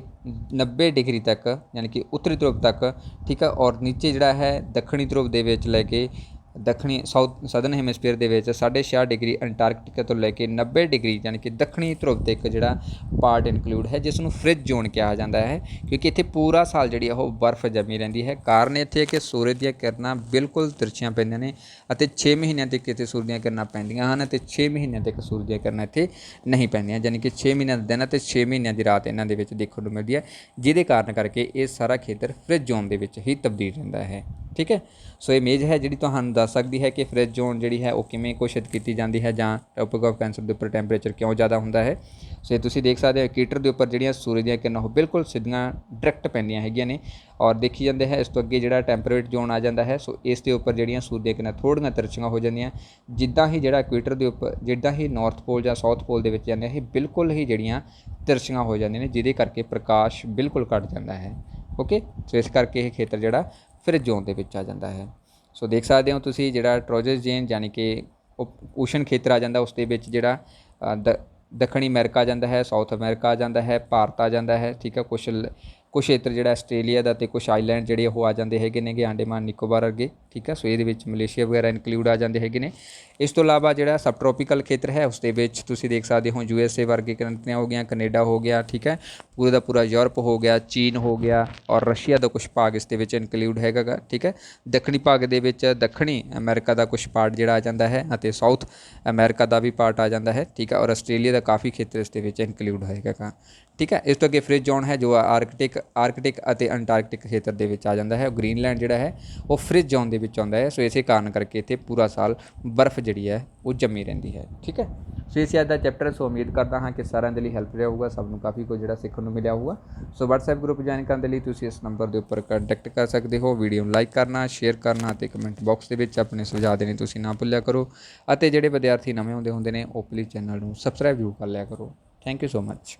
90 ਡਿਗਰੀ ਤੱਕ, ਯਾਨੀ ਕਿ ਉੱਤਰੀ ਧਰੁਵ ਤੱਕ, ਠੀਕ ਹੈ। ਔਰ ਨੀਚੇ ਜਿਹੜਾ ਹੈ ਦੱਖਣੀ ਧਰੁਵ ਦੇ ਵਿੱਚ ਲੈ ਕੇ ਦੱਖਣੀ ਸਾਊਥ ਸਦਰਨ ਹੈਮੀਸਫੀਅਰ ਦੇ ਵਿੱਚ 66.5 ਡਿਗਰੀ ਅੰਟਾਰਕਟਿਕਾ ਤੋਂ ਲੈ ਕੇ 90 ਡਿਗਰੀ ਯਾਨੀ ਕਿ ਦੱਖਣੀ ਧਰੁਵ ਤੱਕ ਜਿਹੜਾ ਪਾਰਟ ਇਨਕਲੂਡ ਹੈ, ਜਿਸ ਨੂੰ ਫ੍ਰਿਜ ਜ਼ੋਨ ਕਿਹਾ ਜਾਂਦਾ ਹੈ, ਕਿਉਂਕਿ ਇੱਥੇ ਪੂਰਾ ਸਾਲ ਜਿਹੜੀ ਉਹ ਬਰਫ਼ ਜੰਮੀ ਰਹਿੰਦੀ ਹੈ। ਕਾਰਨ ਇੱਥੇ ਹੈ ਕਿ ਸੂਰਜ ਦੀਆਂ ਕਿਰਨਾਂ ਬਿਲਕੁਲ ਤਿਰਛੀਆਂ ਪੈਂਦੀਆਂ ਨੇ ਅਤੇ 6 ਮਹੀਨਿਆਂ ਤੱਕ ਇੱਥੇ ਸੂਰਜ ਦੀਆਂ ਕਿਰਨਾਂ ਪੈਂਦੀਆਂ ਹਨ ਅਤੇ 6 ਮਹੀਨਿਆਂ ਤੱਕ ਸੂਰਜ ਦੀਆਂ ਕਿਰਨਾਂ ਇੱਥੇ ਨਹੀਂ ਪੈਂਦੀਆਂ, ਯਾਨੀ ਕਿ 6 ਮਹੀਨਿਆਂ ਦਾ ਦਿਨ ਅਤੇ 6 ਮਹੀਨਿਆਂ ਦੀ ਰਾਤ ਇਹਨਾਂ ਦੇ ਵਿੱਚ ਦੇਖਣ ਨੂੰ ਮਿਲਦੀ ਹੈ, ਜਿਹਦੇ ਕਾਰਨ ਕਰਕੇ ਇਹ ਸਾਰਾ ਖੇਤਰ ਫ੍ਰਿਜ ਜ਼ੋਨ ਦੇ ਵਿੱਚ ਹੀ ਤਬਦੀਲ ਰਹਿੰਦਾ ਹੈ। ਠੀਕ ਹੈ, ਸੋ ਇਮੇਜ ਹੈ ਜਿਹੜੀ ਤੁਹਾਨੂੰ ਦੱਸ ਸਕਦੀ ਹੈ ਕਿ ਫ੍ਰਿਜ ਜ਼ੋਨ ਜਿਹੜੀ ਹੈ ਉਹ ਕਿਵੇਂ ਘੋਸ਼ਿਤ ਕੀਤੀ ਜਾਂਦੀ ਹੈ ਜਾਂ ਟ੍ਰੋਪਿਕ ਆਫ ਕੈਂਸਰ ਦੇ ਉੱਪਰ ਟੈਂਪਰੇਚਰ ਕਿਉਂ ਜ਼ਿਆਦਾ ਹੁੰਦਾ ਹੈ। ਸੋ ਇਹ ਤੁਸੀਂ ਦੇਖ ਸਕਦੇ ਹੋ ਇਕੁਏਟਰ ਦੇ ਉੱਪਰ ਜਿਹੜੀਆਂ ਸੂਰਜ ਦੀਆਂ ਕਿਰਨਾਂ ਉਹ ਬਿਲਕੁਲ ਸਿੱਧੀਆਂ ਡਾਇਰੈਕਟ ਪੈਂਦੀਆਂ ਹੈਗੀਆਂ ਨੇ ਔਰ ਦੇਖੀ ਜਾਂਦੇ ਹੈ। ਇਸ ਤੋਂ ਅੱਗੇ ਜਿਹੜਾ ਟੈਂਪਰੇਟ ਜ਼ੋਨ ਆ ਜਾਂਦਾ ਹੈ, ਸੋ ਇਸ ਦੇ ਉੱਪਰ ਜਿਹੜੀਆਂ ਸੂਰਜ ਦੀਆਂ ਕਿਰਨਾਂ ਥੋੜ੍ਹੀਆਂ ਤਿਰਛੀਆਂ ਹੋ ਜਾਂਦੀਆਂ, ਜਿੱਦਾਂ ਹੀ ਜਿਹੜਾ ਇਕੁਏਟਰ ਦੇ ਉੱਪਰ ਜਿੱਦਾਂ ਹੀ ਨਾਰਥ ਪੋਲ ਜਾਂ ਸਾਊਥ ਪੋਲ ਦੇ ਵਿੱਚ ਜਾਂਦੇ ਇਹ ਬਿਲਕੁਲ ਹੀ ਜਿਹੜੀਆਂ ਤਿਰਛੀਆਂ ਹੋ ਜਾਂਦੀਆਂ ਨੇ, ਜਿਹਦੇ ਕਰਕੇ ਪ੍ਰਕਾਸ਼ ਬਿਲਕੁਲ ਘੱਟ ਜਾਂਦਾ ਹੈ। ਓਕੇ, ਸੋ ਇਸ ਕਰਕੇ ਇਹ ਖੇਤਰ ਜਿਹੜਾ ਫ੍ਰਿਜ ਜ਼ੋਨ ਦੇ ਵਿੱਚ ਆ ਜਾਂਦਾ ਹੈ। ਸੋ ਦੇਖ ਸਕਦੇ ਹੋ ਤੁਸੀਂ ਜਿਹੜਾ ਟਰੋਜਸ ਜ਼ੋਨ ਯਾਨੀ ਕਿ ਓਸ਼ਨ ਖੇਤਰ ਆ ਜਾਂਦਾ, ਉਸ ਦੇ ਵਿੱਚ ਜਿਹੜਾ ਦੱਖਣੀ ਅਮਰੀਕਾ ਆ ਜਾਂਦਾ ਹੈ, ਸਾਊਥ ਅਮਰੀਕਾ ਆ ਜਾਂਦਾ ਹੈ, ਭਾਰਤ ਆ ਜਾਂਦਾ ਹੈ। ਠੀਕ ਹੈ, ਕੁਛ ਖੇਤਰ ਜਿਹੜਾ ਆਸਟ੍ਰੇਲੀਆ ਦਾ ਅਤੇ ਕੁਛ ਆਈਲੈਂਡ ਜਿਹੜੇ ਉਹ ਆ ਜਾਂਦੇ ਹੈਗੇ ਨੇਗੇ, ਅੰਡੇਮਾਨ ਨਿਕੋਬਾਰ ਅੱਗੇ। ਠੀਕ ਹੈ, ਸੋ ਇਹਦੇ ਵਿੱਚ ਮਲੇਸ਼ੀਆ ਵਗੈਰਾ ਇਨਕਲੂਡ ਆ ਜਾਂਦੇ ਹੈਗੇ ਨੇ। ਇਸ ਤੋਂ ਇਲਾਵਾ ਜਿਹੜਾ ਸਬ ਟ੍ਰੋਪੀਕਲ ਖੇਤਰ ਹੈ ਉਸ ਦੇ ਵਿੱਚ ਤੁਸੀਂ ਦੇਖ ਸਕਦੇ ਹੋ USA ਵਰਗੇ ਕੰਟਰੀਆਂ ਹੋ ਗਈਆਂ, ਕੈਨੇਡਾ ਹੋ ਗਿਆ। ਠੀਕ ਹੈ, ਪੂਰੇ ਦਾ ਪੂਰਾ ਯੂਰਪ ਹੋ ਗਿਆ, ਚੀਨ ਹੋ ਗਿਆ ਔਰ ਰਸ਼ੀਆ ਦਾ ਕੁਛ ਭਾਗ ਇਸ ਦੇ ਵਿੱਚ ਇਨਕਲੂਡ ਹੈਗਾ ਗਾ। ਠੀਕ ਹੈ, ਦੱਖਣੀ ਭਾਗ ਦੇ ਵਿੱਚ ਦੱਖਣੀ ਅਮਰੀਕਾ ਦਾ ਕੁਛ ਪਾਰਟ ਜਿਹੜਾ ਆ ਜਾਂਦਾ ਹੈ ਅਤੇ ਸਾਊਥ ਅਮਰੀਕਾ ਦਾ ਵੀ ਪਾਰਟ ਆ ਜਾਂਦਾ ਹੈ। ਠੀਕ ਹੈ, ਔਰ ਆਸਟ੍ਰੇਲੀਆ ਦਾ ਕਾਫੀ ਖੇਤਰ ਇਸ ਦੇ ਵਿੱਚ ਇਨਕਲੂਡ ਹੋਏਗਾ ਗਾ। ਠੀਕ ਹੈ, ਇਸ ਤੋਂ ਅੱਗੇ ਫ੍ਰਿਜ ਜ਼ੋਨ ਹੈ ਜੋ ਆਰਕਟਿਕ ਅਤੇ ਅੰਟਾਰਕਟਿਕ ਖੇਤਰ ਦੇ ਵਿੱਚ ਆ ਜਾਂਦਾ ਹੈ। ਗ੍ਰੀਨਲੈਂਡ ਜਿਹੜਾ ਹੈ ਉਹ ਫ੍ਰਿਜ ਜ਼ੋਨ ਦੇ ਵਿੱਚ ਆਉਂਦਾ ਹੈ। ਸੋ ਇਸੇ ਕਾਰਨ ਕਰਕੇ ਇੱਥੇ ਪੂਰਾ ਸਾਲ ਬਰਫ਼ ਜਿਹੜੀ ਹੈ ਉਹ ਜੰਮੀ ਰਹਿੰਦੀ ਹੈ। ਠੀਕ ਹੈ, ਸੋ ਇਸ ਅੱਜ ਦਾ ਚੈਪਟਰ ਸੋ ਉਮੀਦ ਕਰਦਾ ਹਾਂ ਕਿ ਸਾਰਿਆਂ ਦੇ ਲਈ ਹੈਲਪ ਰਿਹਾ ਹੋਊਗਾ, ਸਭ ਨੂੰ ਕਾਫੀ ਕੁਝ ਜਿਹੜਾ ਸਿੱਖਣ ਨੂੰ ਮਿਲਿਆ ਹੋਊਗਾ। ਸੋ WhatsApp ਗਰੁੱਪ ਜੁਆਇਨ ਕਰਨ ਦੇ ਲਈ ਤੁਸੀਂ ਇਸ ਨੰਬਰ ਦੇ ਉੱਪਰ ਕੰਟੈਕਟ ਕਰ ਸਕਦੇ ਹੋ। ਵੀਡੀਓ ਨੂੰ ਲਾਈਕ ਕਰਨਾ, ਸ਼ੇਅਰ ਕਰਨਾ ਅਤੇ ਕਮੈਂਟ ਬਾਕਸ ਦੇ ਵਿੱਚ ਆਪਣੇ ਸੁਝਾਅ ਦੇਣੇ ਤੁਸੀਂ ਨਾ ਭੁੱਲਿਆ ਕਰੋ ਅਤੇ ਜਿਹੜੇ ਵਿਦਿਆਰਥੀ ਨਵੇਂ ਹੁੰਦੇ ਨੇ ਉਹ ਪਲੀਜ਼ ਚੈਨਲ ਨੂੰ ਸਬਸਕ੍ਰਾਈਬ ਜ਼ਰੂਰ ਕਰ ਲਿਆ ਕਰੋ। Thank you so much.